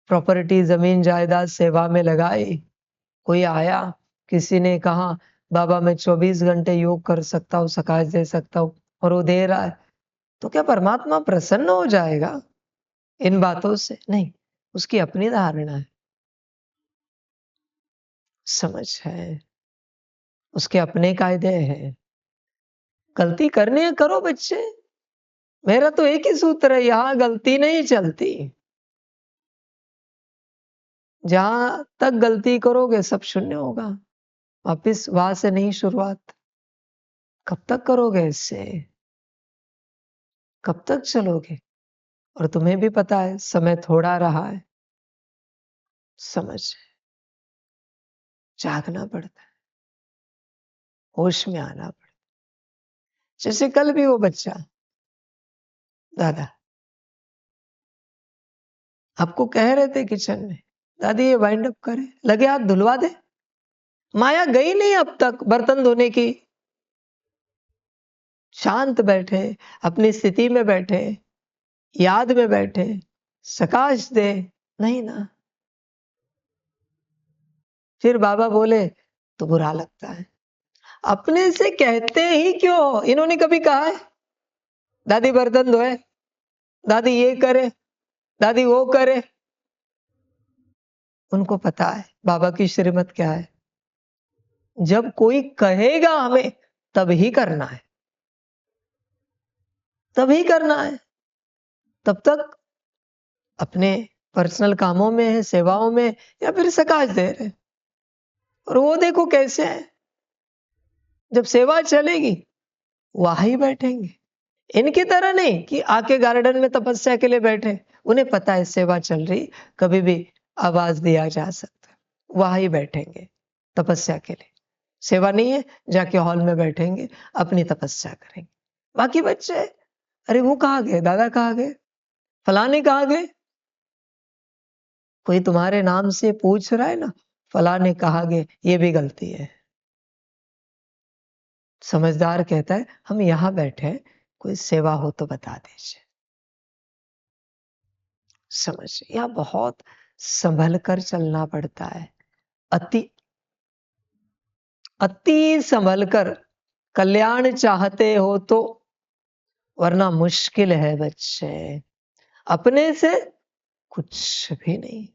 S1: प्रॉपर्टी जमीन जायदाद सेवा में लगाई, कोई आया, किसी ने कहा बाबा मैं 24 घंटे योग कर सकता हूँ, सकाश दे सकता हूँ, और वो दे रहा है, तो क्या परमात्मा प्रसन्न हो जाएगा इन बातों से? नहीं, उसकी अपनी धारणा है, समझ है, उसके अपने कायदे हैं। गलती करनी है करो बच्चे, मेरा तो एक ही सूत्र है, यहां गलती नहीं चलती। जहां तक गलती करोगे सब शून्य होगा, वापिस वहां से नहीं शुरुआत। कब तक करोगे इससे? कब तक चलोगे? और तुम्हें भी पता है समय थोड़ा रहा है, समझ, जागना पड़ता है, होश में आना पड़ता है। जैसे कल भी वो बच्चा, दादा आपको कह रहे थे किचन में, दादी ये वाइंड अप करे, लगे हाथ धुलवा दे, माया गई नहीं अब तक बर्तन धोने की। शांत बैठे, अपनी स्थिति में बैठे, याद में बैठे, सकाश दे, नहीं ना। फिर बाबा बोले तो बुरा लगता है, अपने से कहते ही क्यों? इन्होंने कभी कहा है दादी बर्तन धोए, दादी ये करे, दादी वो करे? उनको पता है बाबा की श्रीमत क्या है, जब कोई कहेगा हमें तभी करना है, तभी करना है। तब तक अपने पर्सनल कामों में है, सेवाओं में, या फिर सकाश दे रहे। और वो देखो कैसे है, जब सेवा चलेगी वहां ही बैठेंगे। इनकी तरह नहीं कि आके गार्डन में तपस्या के लिए बैठे, उन्हें पता है सेवा चल रही, कभी भी आवाज दिया जा सकता है, वहां ही बैठेंगे तपस्या के लिए। सेवा नहीं है, जाके हॉल में बैठेंगे, अपनी तपस्या करेंगे। बाकी बच्चे, अरे वो कहाँ गए, दादा कहाँ गए, फलाने कहाँ गए? कोई तुम्हारे नाम से पूछ रहा है ना, फलाने कहाँ गए, ये भी गलती है। समझदार कहता है हम यहां बैठे, कोई सेवा हो तो बता दीजिए। समझ, यह बहुत संभल कर चलना पड़ता है, अति अति संभल कर। कल्याण चाहते हो तो, वरना मुश्किल है बच्चे। अपने से कुछ भी नहीं,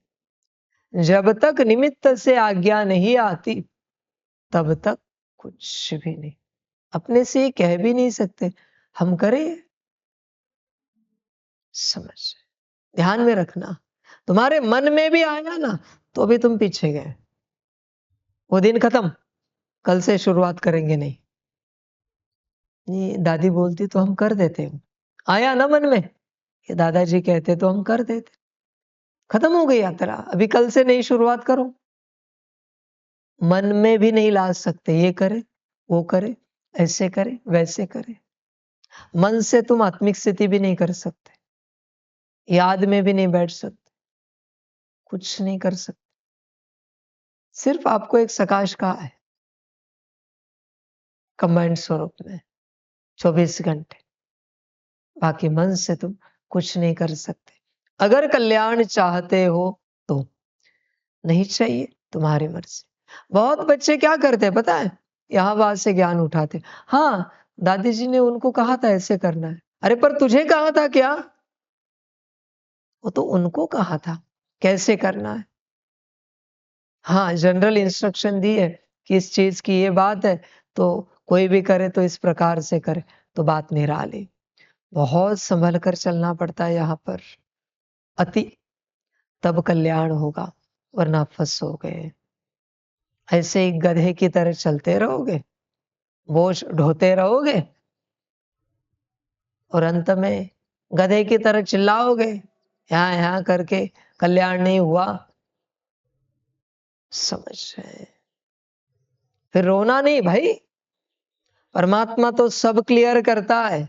S1: जब तक निमित्त से आज्ञा नहीं आती तब तक कुछ भी नहीं। अपने से ये कह भी नहीं सकते हम करें। समझ, ध्यान में रखना, तुम्हारे मन में भी आया ना तो भी तुम पीछे गए, वो दिन खत्म, कल से शुरुआत करेंगे नहीं। ये दादी बोलती तो हम कर देते, आया ना मन में, ये दादाजी कहते तो हम कर देते, खत्म हो गई यात्रा, अभी कल से नई शुरुआत करो। मन में भी नहीं ला सकते, ये करे वो करे, ऐसे करे वैसे करे। मन से तुम आत्मिक स्थिति भी नहीं कर सकते, याद में भी नहीं बैठ सकते, कुछ नहीं कर सकते। सिर्फ आपको एक सकाश का है कंबाइंड स्वरूप में 24 घंटे, बाकी मन से तुम कुछ नहीं कर सकते। अगर कल्याण चाहते हो तो, नहीं चाहिए तुम्हारी मर्जी। बहुत बच्चे क्या करते हैं पता है, यहां वहां से ज्ञान उठाते, हाँ दादी जी ने उनको कहा था ऐसे करना है, अरे पर तुझे कहा था क्या? वो तो उनको कहा था कैसे करना है। हाँ जनरल इंस्ट्रक्शन दी है कि इस चीज की ये बात है, तो कोई भी करे तो इस प्रकार से करे, तो बात निराली। बहुत संभल कर चलना पड़ता है यहाँ पर, अति, तब कल्याण होगा, वरना फंस हो गए। ऐसे ही गधे की तरह चलते रहोगे बोझ ढोते रहोगे और अंत में गधे की तरह चिल्लाओगे, यहां यहां करके कल्याण नहीं हुआ। समझ रहे? फिर रोना नहीं भाई, परमात्मा तो सब क्लियर करता है,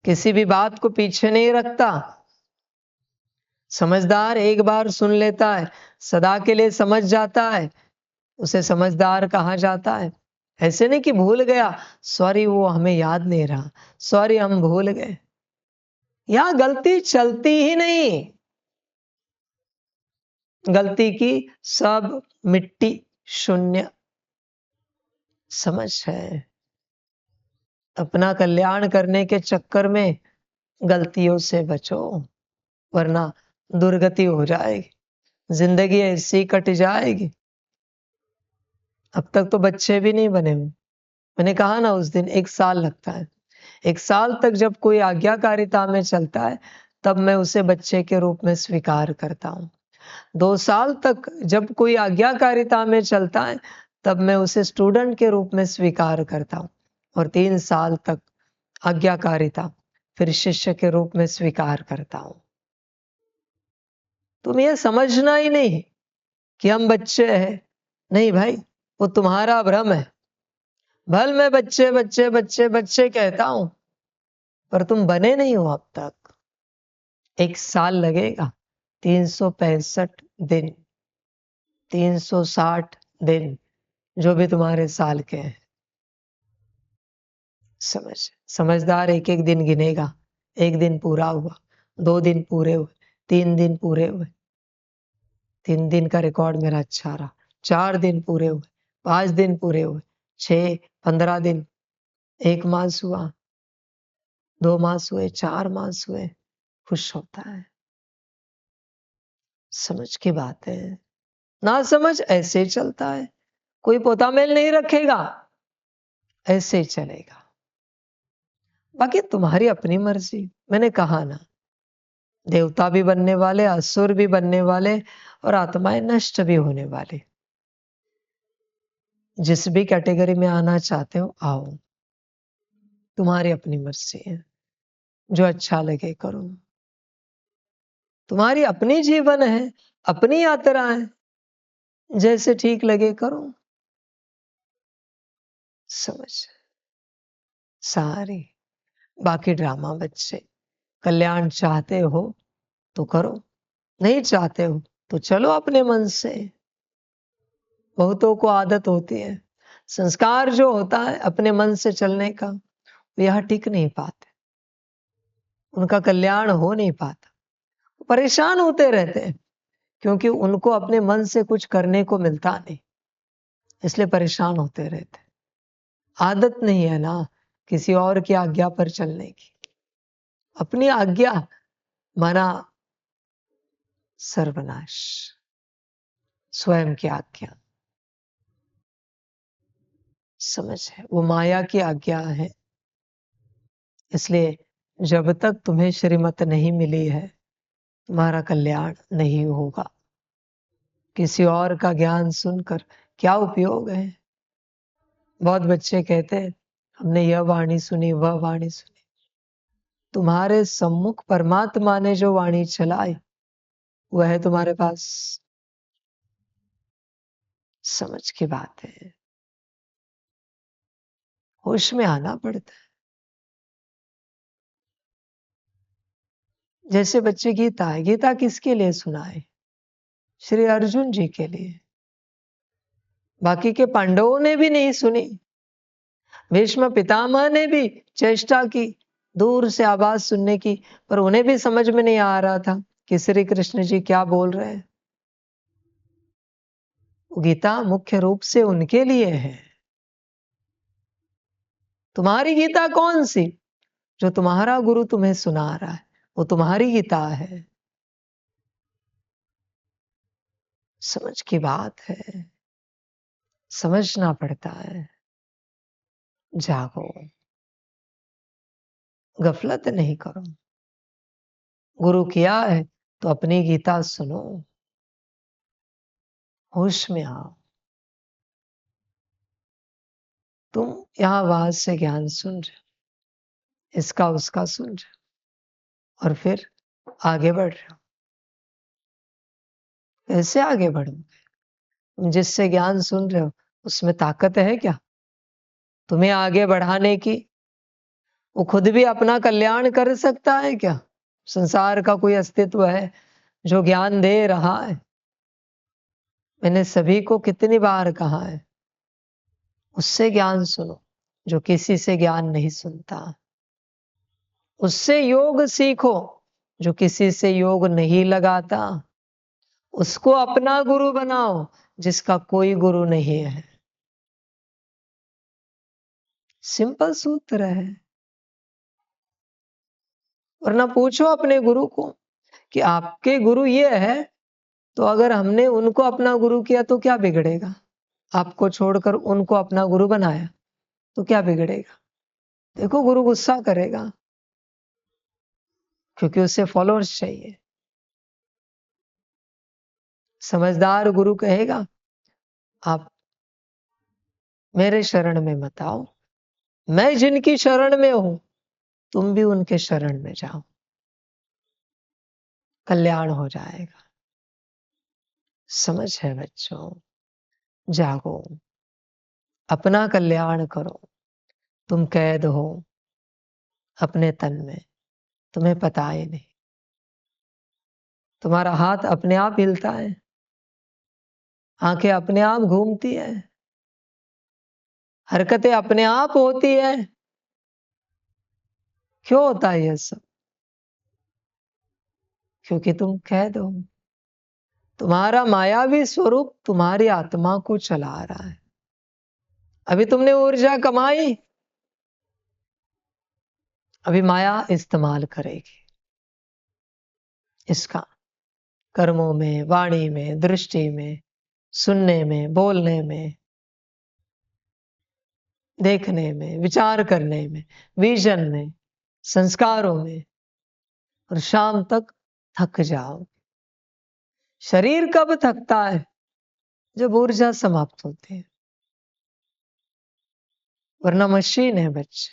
S1: किसी भी बात को पीछे नहीं रखता। समझदार एक बार सुन लेता है, सदा के लिए समझ जाता है, उसे समझदार कहा जाता है। ऐसे नहीं कि भूल गया, सॉरी वो हमें याद नहीं रहा, सॉरी हम भूल गए। यहां गलती चलती ही नहीं, गलती की सब मिट्टी शून्य। समझ है? अपना कल्याण करने के चक्कर में गलतियों से बचो, वरना दुर्गति हो जाएगी, जिंदगी ऐसी कट जाएगी। अब तक तो बच्चे भी नहीं बने हुए। मैंने कहा ना उस दिन 1 साल लगता है। 1 साल तक जब कोई आज्ञाकारिता में चलता है तब मैं उसे बच्चे के रूप में स्वीकार करता हूं। 2 साल तक जब कोई आज्ञाकारिता में चलता है तब मैं उसे स्टूडेंट के रूप में स्वीकार करता हूं। और 3 साल तक आज्ञाकारिता, फिर शिष्य के रूप में स्वीकार करता हूं। तुम ये समझना ही नहीं कि हम बच्चे हैं। नहीं भाई, वो तुम्हारा भ्रम है। भल मैं बच्चे बच्चे बच्चे बच्चे कहता हूं, पर तुम बने नहीं हो अब तक। 1 साल लगेगा, 365 दिन, 360 दिन, जो भी तुम्हारे साल के हैं। समझदार एक एक दिन गिनेगा। 1 दिन पूरा हुआ, 2 दिन पूरे हुए, 3 दिन पूरे हुए, 3 दिन का रिकॉर्ड मेरा अच्छा रहा, 4 दिन पूरे हुए, 5 दिन पूरे हुए, 6, 15 दिन, 1 मास हुआ, 2 मास हुए, 4 मास हुए, खुश होता है। समझ की बात है। ना समझ ऐसे ही चलता है, कोई पोता मेल नहीं रखेगा, ऐसे ही चलेगा। बाकी तुम्हारी अपनी मर्जी। मैंने कहा ना, देवता भी बनने वाले, असुर भी बनने वाले, और आत्माएं नष्ट भी होने वाले। जिस भी कैटेगरी में आना चाहते हो आओ, तुम्हारी अपनी मर्जी है, जो अच्छा लगे करो। तुम्हारी अपनी जीवन है, अपनी यात्रा है, जैसे ठीक लगे करो। समझ? सारी बाकी ड्रामा बच्चे। कल्याण चाहते हो तो करो, नहीं चाहते हो तो चलो अपने मन से। बहुतों को आदत होती है, संस्कार जो होता है अपने मन से चलने का, वो यह टिक नहीं पाते, उनका कल्याण हो नहीं पाता, परेशान होते रहते हैं, क्योंकि उनको अपने मन से कुछ करने को मिलता नहीं, इसलिए परेशान होते रहते। आदत नहीं है ना किसी और की आज्ञा पर चलने की। अपनी आज्ञा माना सर्वनाश, स्वयं की आज्ञा। समझ है? वो माया की आज्ञा है। इसलिए जब तक तुम्हें श्रीमत नहीं मिली है, तुम्हारा कल्याण नहीं होगा। किसी और का ज्ञान सुनकर क्या उपयोग है? बहुत बच्चे कहते हैं हमने यह वाणी सुनी, वह वाणी सुनी। तुम्हारे सम्मुख परमात्मा ने जो वाणी चलाई वह है तुम्हारे पास। समझ की बात है, होश में आना पड़ता है। जैसे बच्चे गीता है, गीता किसके लिए सुनाए? श्री अर्जुन जी के लिए। बाकी के पांडवों ने भी नहीं सुनी, भीष्म पितामह ने भी चेष्टा की दूर से आवाज सुनने की, पर उन्हें भी समझ में नहीं आ रहा था कि श्री कृष्ण जी क्या बोल रहे हैं। गीता मुख्य रूप से उनके लिए है। तुम्हारी गीता कौन सी? जो तुम्हारा गुरु तुम्हें सुना रहा है, वो तुम्हारी गीता है। समझ की बात है, समझना पड़ता है। जागो, गफलत नहीं करो। गुरु किया है तो अपनी गीता सुनो, होश में आओ। तुम यहाँ वहां से ज्ञान सुन रहे हो, इसका उसका सुन रहे हो और फिर आगे बढ़ रहे हो। कैसे आगे बढ़ोगे? तुम जिससे ज्ञान सुन रहे हो उसमें ताकत है क्या तुम्हें आगे बढ़ाने की? वो खुद भी अपना कल्याण कर सकता है क्या? संसार का कोई अस्तित्व है जो ज्ञान दे रहा है? मैंने सभी को कितनी बार कहा है, उससे ज्ञान सुनो जो किसी से ज्ञान नहीं सुनता। उससे योग सीखो जो किसी से योग नहीं लगाता। उसको अपना गुरु बनाओ जिसका कोई गुरु नहीं है। सिंपल सूत्र है। वरना पूछो अपने गुरु को कि आपके गुरु ये है, तो अगर हमने उनको अपना गुरु किया तो क्या बिगड़ेगा? आपको छोड़कर उनको अपना गुरु बनाया तो क्या बिगड़ेगा? देखो गुरु गुस्सा करेगा क्योंकि उसे फॉलोअर्स चाहिए। समझदार गुरु कहेगा आप मेरे शरण में मत आओ, मैं जिनकी शरण में हूं तुम भी उनके शरण में जाओ, कल्याण हो जाएगा। समझ है बच्चों? जागो, अपना कल्याण करो। तुम कैद हो अपने तन में, तुम्हें पता ही नहीं। तुम्हारा हाथ अपने आप हिलता है, आंखें अपने आप घूमती है, हरकतें अपने आप होती है। क्यों होता है यह सब? क्योंकि तुम कैद हो। तुम्हारा मायावी स्वरूप तुम्हारी आत्मा को चला रहा है। अभी तुमने ऊर्जा कमाई, अभी माया इस्तेमाल करेगी इसका, कर्मों में, वाणी में, दृष्टि में, सुनने में, बोलने में, देखने में, विचार करने में, विजन में, संस्कारों में, और शाम तक थक जाओ। शरीर कब थकता है? जब ऊर्जा समाप्त होती है। वरना मशीन है बच्चे,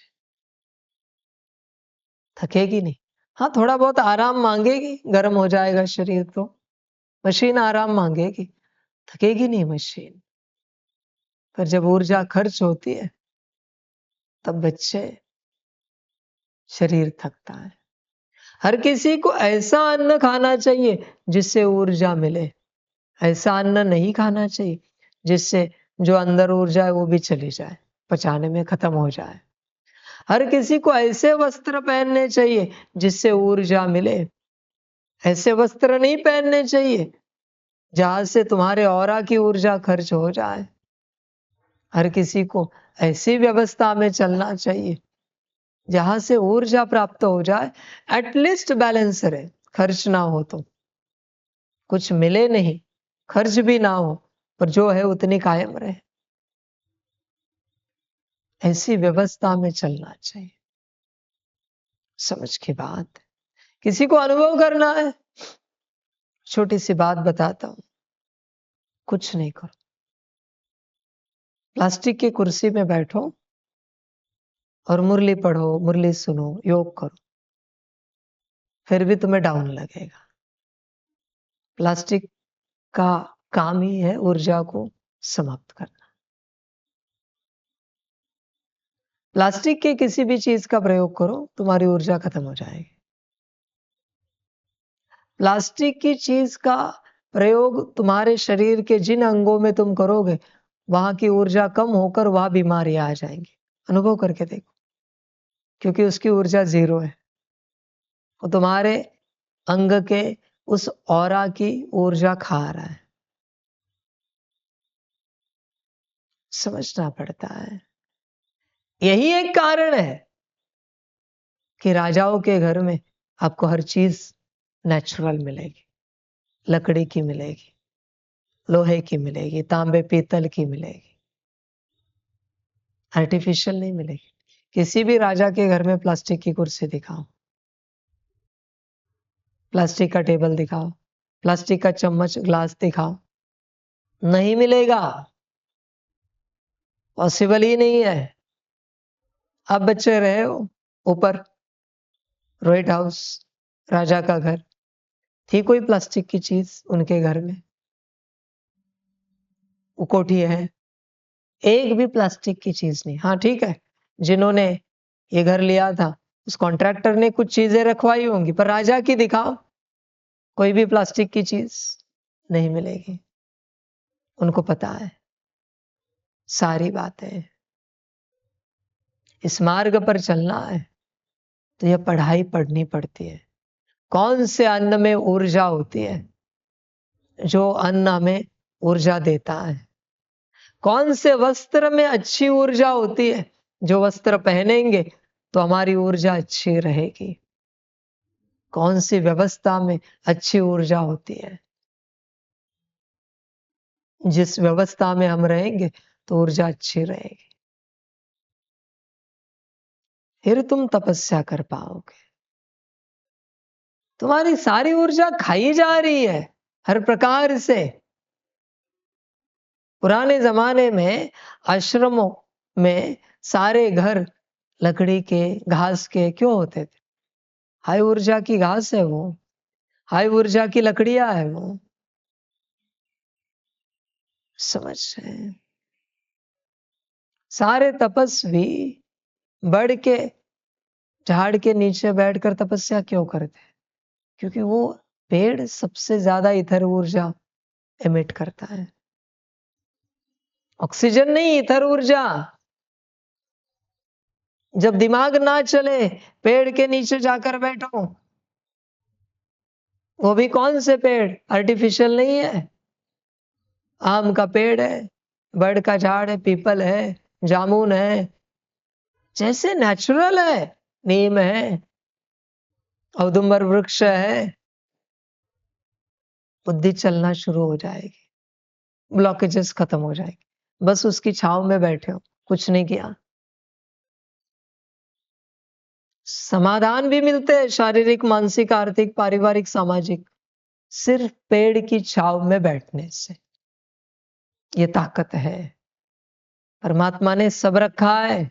S1: थकेगी नहीं। हाँ, थोड़ा बहुत आराम मांगेगी, गर्म हो जाएगा शरीर तो मशीन आराम मांगेगी, थकेगी नहीं मशीन। पर जब ऊर्जा खर्च होती है तब बच्चे शरीर थकता है। हर किसी को ऐसा अन्न खाना चाहिए जिससे ऊर्जा मिले, ऐसा अन्न नहीं खाना चाहिए जिससे जो अंदर ऊर्जा है वो भी चली जाए, पचाने में खत्म हो जाए। हर किसी को ऐसे वस्त्र पहनने चाहिए जिससे ऊर्जा मिले, ऐसे वस्त्र नहीं पहनने चाहिए जहां से तुम्हारे ऑरा की ऊर्जा खर्च हो जाए। हर किसी को ऐसी व्यवस्था में चलना चाहिए जहां से ऊर्जा प्राप्त हो जाए, एटलीस्ट बैलेंस रहे, खर्च ना हो तो कुछ मिले नहीं, खर्च भी ना हो, पर जो है उतनी कायम रहे। ऐसी व्यवस्था में चलना चाहिए। समझ की बात। किसी को अनुभव करना है, छोटी सी बात बताता हूं। कुछ नहीं करो, प्लास्टिक की कुर्सी में बैठो और मुरली पढ़ो, मुरली सुनो, योग करो, फिर भी तुम्हें डाउन लगेगा। प्लास्टिक का काम ही है ऊर्जा को समाप्त करना। प्लास्टिक के किसी भी चीज का प्रयोग करो, तुम्हारी ऊर्जा खत्म हो जाएगी। प्लास्टिक की चीज का प्रयोग तुम्हारे शरीर के जिन अंगों में तुम करोगे वहां की ऊर्जा कम होकर वहां बीमारियां आ जाएंगी। अनुभव करके देखो, क्योंकि उसकी ऊर्जा जीरो है। वो तुम्हारे अंग के उस ऑरा की ऊर्जा खा रहा है। समझना पड़ता है। यही एक कारण है कि राजाओं के घर में आपको हर चीज नेचुरल मिलेगी, लकड़ी की मिलेगी, लोहे की मिलेगी, तांबे पीतल की मिलेगी, आर्टिफिशियल नहीं मिलेगी। किसी भी राजा के घर में प्लास्टिक की कुर्सी दिखाओ, प्लास्टिक का टेबल दिखाओ, प्लास्टिक का चम्मच ग्लास दिखाओ, नहीं मिलेगा। पॉसिबल ही नहीं है। आप बच्चे रहे हो ऊपर व्हाइट हाउस, राजा का घर, थी कोई प्लास्टिक की चीज उनके घर में? वो कोठी है, एक भी प्लास्टिक की चीज नहीं। हाँ ठीक है, जिन्होंने ये घर लिया था उस कॉन्ट्रैक्टर ने कुछ चीजें रखवाई होंगी, पर राजा की दिखाओ, कोई भी प्लास्टिक की चीज नहीं मिलेगी। उनको पता है सारी बातें। इस मार्ग पर चलना है तो यह पढ़ाई पढ़नी पड़ती है। कौन से अन्न में ऊर्जा होती है? जो अन्न हमें ऊर्जा देता है। कौन से वस्त्र में अच्छी ऊर्जा होती है? जो वस्त्र पहनेंगे तो हमारी ऊर्जा अच्छी रहेगी। कौन सी व्यवस्था में अच्छी ऊर्जा होती है? जिस व्यवस्था में हम रहेंगे तो ऊर्जा अच्छी रहेगी, फिर तुम तपस्या कर पाओगे। तुम्हारी सारी ऊर्जा खाई जा रही है हर प्रकार से। पुराने जमाने में आश्रमों में सारे घर लकड़ी के, घास के क्यों होते थे? हाई ऊर्जा की घास है वो, हाई ऊर्जा की लकड़ियां है वो। समझ रहे हैं? सारे तपस्वी बढ़ के झाड़ के नीचे बैठकर तपस्या क्यों करते हैं? क्योंकि वो पेड़ सबसे ज्यादा इथर ऊर्जा एमिट करता है। ऑक्सीजन नहीं, इथर ऊर्जा। जब दिमाग ना चले, पेड़ के नीचे जाकर बैठो। वो भी कौन से पेड़? आर्टिफिशियल नहीं है। आम का पेड़ है, बड़ का झाड़ है, पीपल है, जामुन है, जैसे नेचुरल है। नीम है, औदुंबर वृक्ष है। बुद्धि चलना शुरू हो जाएगी, ब्लॉकेजेस खत्म हो जाएगी। बस उसकी छाव में बैठे हो, कुछ नहीं किया। समाधान भी मिलते हैं, शारीरिक, मानसिक, आर्थिक, पारिवारिक, सामाजिक, सिर्फ पेड़ की छाव में बैठने से। ये ताकत है। परमात्मा ने सब रखा है,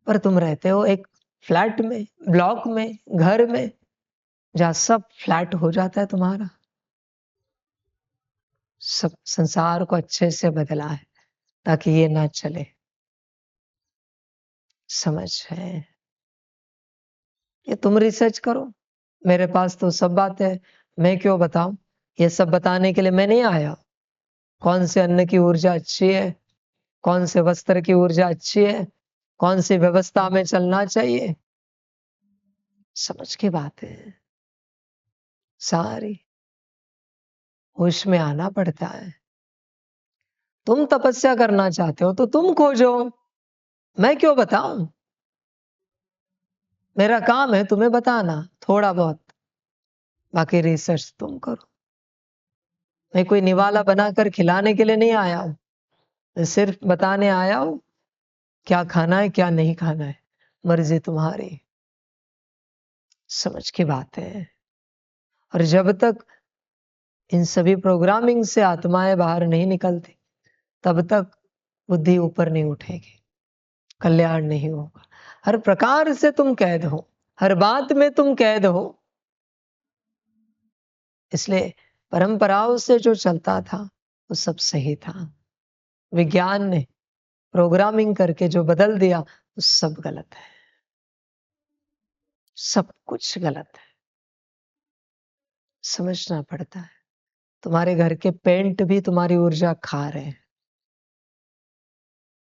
S1: पर तुम रहते हो एक फ्लैट में, ब्लॉक में, घर में, जहां सब फ्लैट हो जाता है तुम्हारा। सब संसार को अच्छे से बदला है ताकि ये ना चले। समझ है? ये तुम रिसर्च करो, मेरे पास तो सब बात है, मैं क्यों बताऊं? ये सब बताने के लिए मैं नहीं आया। कौन से अन्न की ऊर्जा अच्छी है, कौन से वस्त्र की ऊर्जा अच्छी है, कौन सी व्यवस्था में चलना चाहिए, समझ की बात है सारी। होश में आना पड़ता है। तुम तपस्या करना चाहते हो तो तुम खोजो, मैं क्यों बताऊं? मेरा काम है तुम्हें बताना थोड़ा बहुत, बाकी रिसर्च तुम करो। मैं कोई निवाला बनाकर खिलाने के लिए नहीं आया हूं, मैं सिर्फ बताने आया हूं क्या खाना है क्या नहीं खाना है, मर्जी तुम्हारी। समझ की बात है। और जब तक इन सभी प्रोग्रामिंग से आत्माएं बाहर नहीं निकलती, तब तक बुद्धि ऊपर नहीं उठेगी, कल्याण नहीं होगा। हर प्रकार से तुम कैद हो, हर बात में तुम कैद हो। इसलिए परंपराओं से जो चलता था वो सब सही था। विज्ञान ने प्रोग्रामिंग करके जो बदल दिया वो सब गलत है। सब कुछ गलत है, समझना पड़ता है। तुम्हारे घर के पेंट भी तुम्हारी ऊर्जा खा रहे हैं,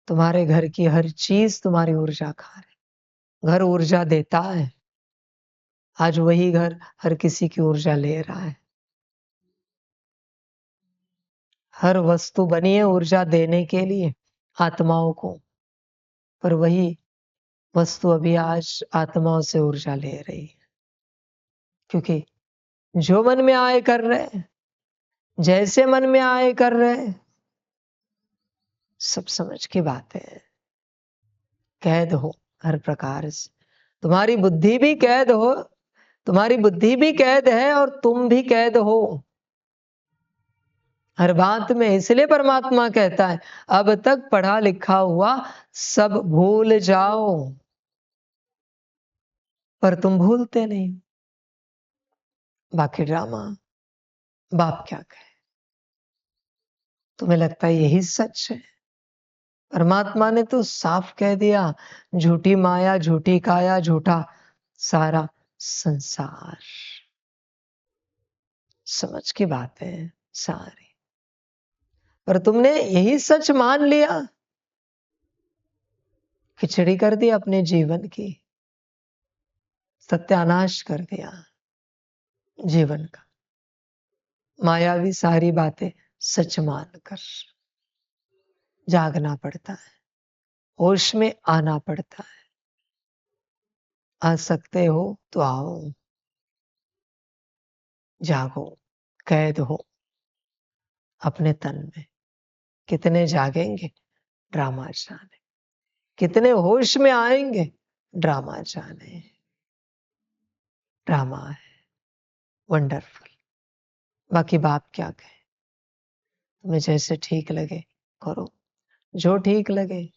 S1: तुम्हारे घर की हर चीज तुम्हारी ऊर्जा खा रहे। घर ऊर्जा देता है, आज वही घर हर किसी की ऊर्जा ले रहा है। हर वस्तु बनी है ऊर्जा देने के लिए आत्माओं को, पर वही वस्तु अभी आज आत्माओं से ऊर्जा ले रही है। क्योंकि जो मन में आए कर रहे, जैसे मन में आए कर रहे, सब समझ की बात है। कैद हो हर प्रकार से, तुम्हारी बुद्धि भी कैद हो, तुम्हारी बुद्धि भी कैद है और तुम भी कैद हो। हर बात में। इसलिए परमात्मा कहता है अब तक पढ़ा लिखा हुआ सब भूल जाओ, पर तुम भूलते नहीं। बाकी ड्रामा बाप क्या कहे, तुम्हें लगता है यही सच है? परमात्मा ने तो साफ कह दिया, झूठी माया, झूठी काया, झूठा सारा संसार। समझ की बात है सारी, पर तुमने यही सच मान लिया, खिचड़ी कर दी अपने जीवन की, सत्यानाश कर दिया जीवन का। मायावी सारी बातें सच मानकर जागना पड़ता है, होश में आना पड़ता है। आ सकते हो तो आओ, जागो, कैद हो अपने तन में। कितने जागेंगे ड्रामा जाने, कितने होश में आएंगे ड्रामा जाने। ड्रामा है वंडरफुल। बाकी बाप क्या कहे, तुम्हें जैसे ठीक लगे करो, जो ठीक लगे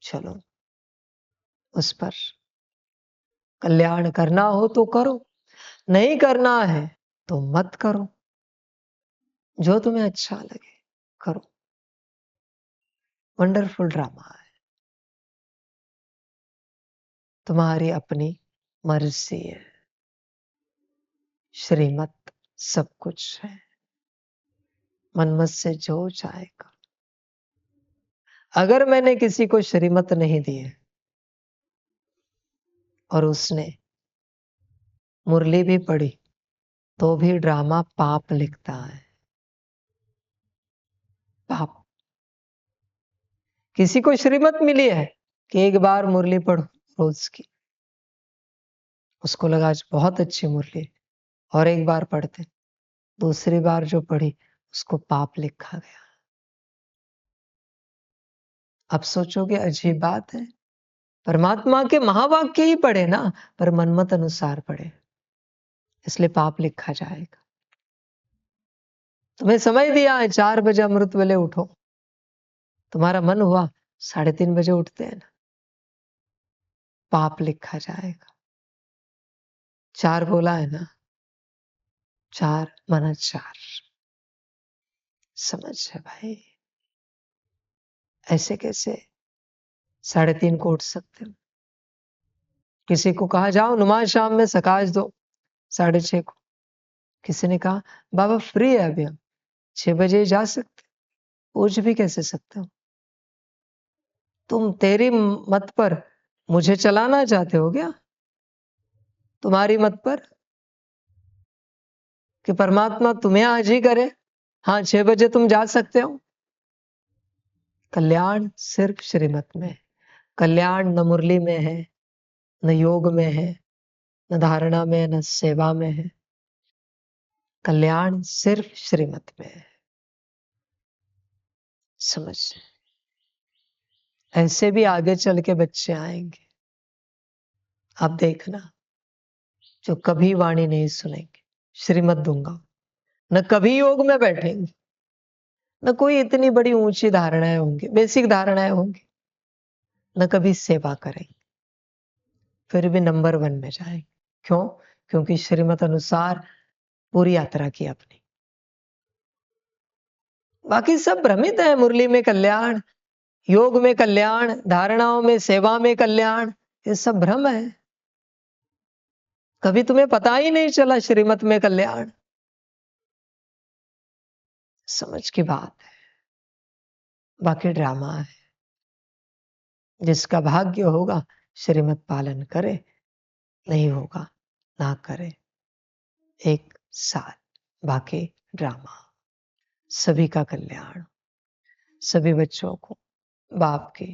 S1: चलो उस पर। कल्याण करना हो तो करो, नहीं करना है तो मत करो, जो तुम्हें अच्छा लगे करो। वंडरफुल ड्रामा है, तुम्हारी अपनी मर्जी है, श्रीमत सब कुछ है, मनमत से जो चाहेगा। अगर मैंने किसी को श्रीमत नहीं दी है और उसने मुरली भी पढ़ी तो भी ड्रामा पाप लिखता है, पाप। किसी को श्रीमत मिली है कि एक बार मुरली पढ़ो रोज की, उसको लगा आज बहुत अच्छी मुरली, और एक बार पढ़ते, दूसरी बार जो पढ़ी उसको पाप लिखा गया। अब सोचोगे अजीब बात है, परमात्मा के महावाक्य ही पढ़े ना, पर मनमत अनुसार पढ़े, इसलिए पाप लिखा जाएगा। तुम्हें समय दिया है 4 बजे अमृत वेले उठो, तुम्हारा मन हुआ 3:30 बजे उठते हैं ना, पाप लिखा जाएगा। 4 बोला है ना, 4 माना 4। समझ है भाई? ऐसे कैसे 3:30 को उठ सकते हो? किसी को कहा जाओ नमाज शाम में सकाश दो 6:30 को, किसी ने कहा बाबा फ्री है अभी, हम 6 बजे जा सकते, पूछ भी कैसे सकते हो? तुम तेरी मत पर मुझे चलाना चाहते हो क्या? तुम्हारी मत पर कि परमात्मा तुम्हें आज ही करे, हाँ 6 बजे तुम जा सकते हो। कल्याण सिर्फ श्रीमत में है, कल्याण न मुरली में है, न योग में है, न धारणा में, न सेवा में है। कल्याण सिर्फ श्रीमत में है। समझ? ऐसे भी आगे चल के बच्चे आएंगे, आप देखना, जो कभी वाणी नहीं सुनेंगे, श्रीमत दूंगा, न कभी योग में बैठेंगे, न कोई इतनी बड़ी ऊंची धारणाएं होंगी, बेसिक धारणाएं होंगी, न कभी सेवा करेंगे, फिर भी नंबर 1 में जाएंगे। क्यों? क्योंकि श्रीमत अनुसार पूरी यात्रा की अपनी। बाकी सब भ्रमित है, मुरली में कल्याण, योग में कल्याण, धारणाओं में, सेवा में कल्याण, ये सब भ्रम है। कभी तुम्हें पता ही नहीं चला श्रीमत में कल्याण। समझ की बात है। बाकी ड्रामा है, जिसका भाग्य होगा श्रीमत पालन करे, नहीं होगा ना करे, एक साथ। बाकी ड्रामा। सभी का कल्याण, सभी बच्चों को बाप की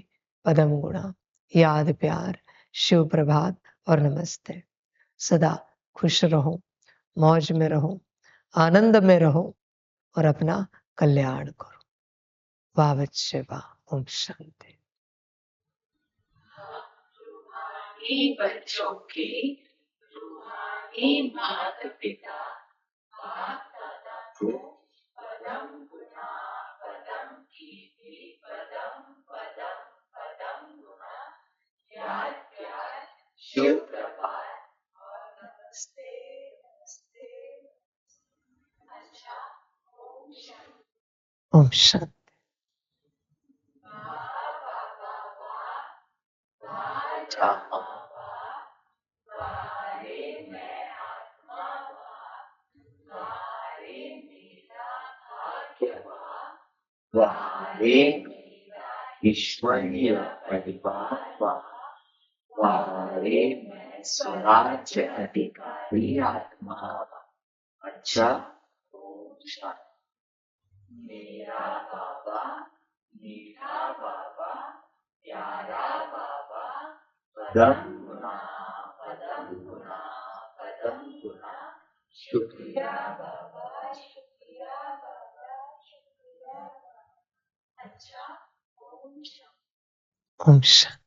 S1: पदम गुणा, याद प्यार, शिव प्रभात और नमस्ते। सदा खुश रहो, मौज में रहो, आनंद में रहो और अपना कल्याण करो। वाह बच्चे वाह। ओम शांति। बच्चों के रूहानी माता पिता, बाप दादा को पदम ओम शांति।
S2: ईश्वरीय परिवार वारे में स्वराज्य अधिकारी आत्मा। अच्छा, मेरा बाबा, मीठा बाबा, प्यारा बाबा, पदम गुना, पदम गुना, पदम गुना, शुक्रिया बाबा, शुक्रिया बाबा, शुक्रिया बाबा। अच्छा,
S1: ओम शांति।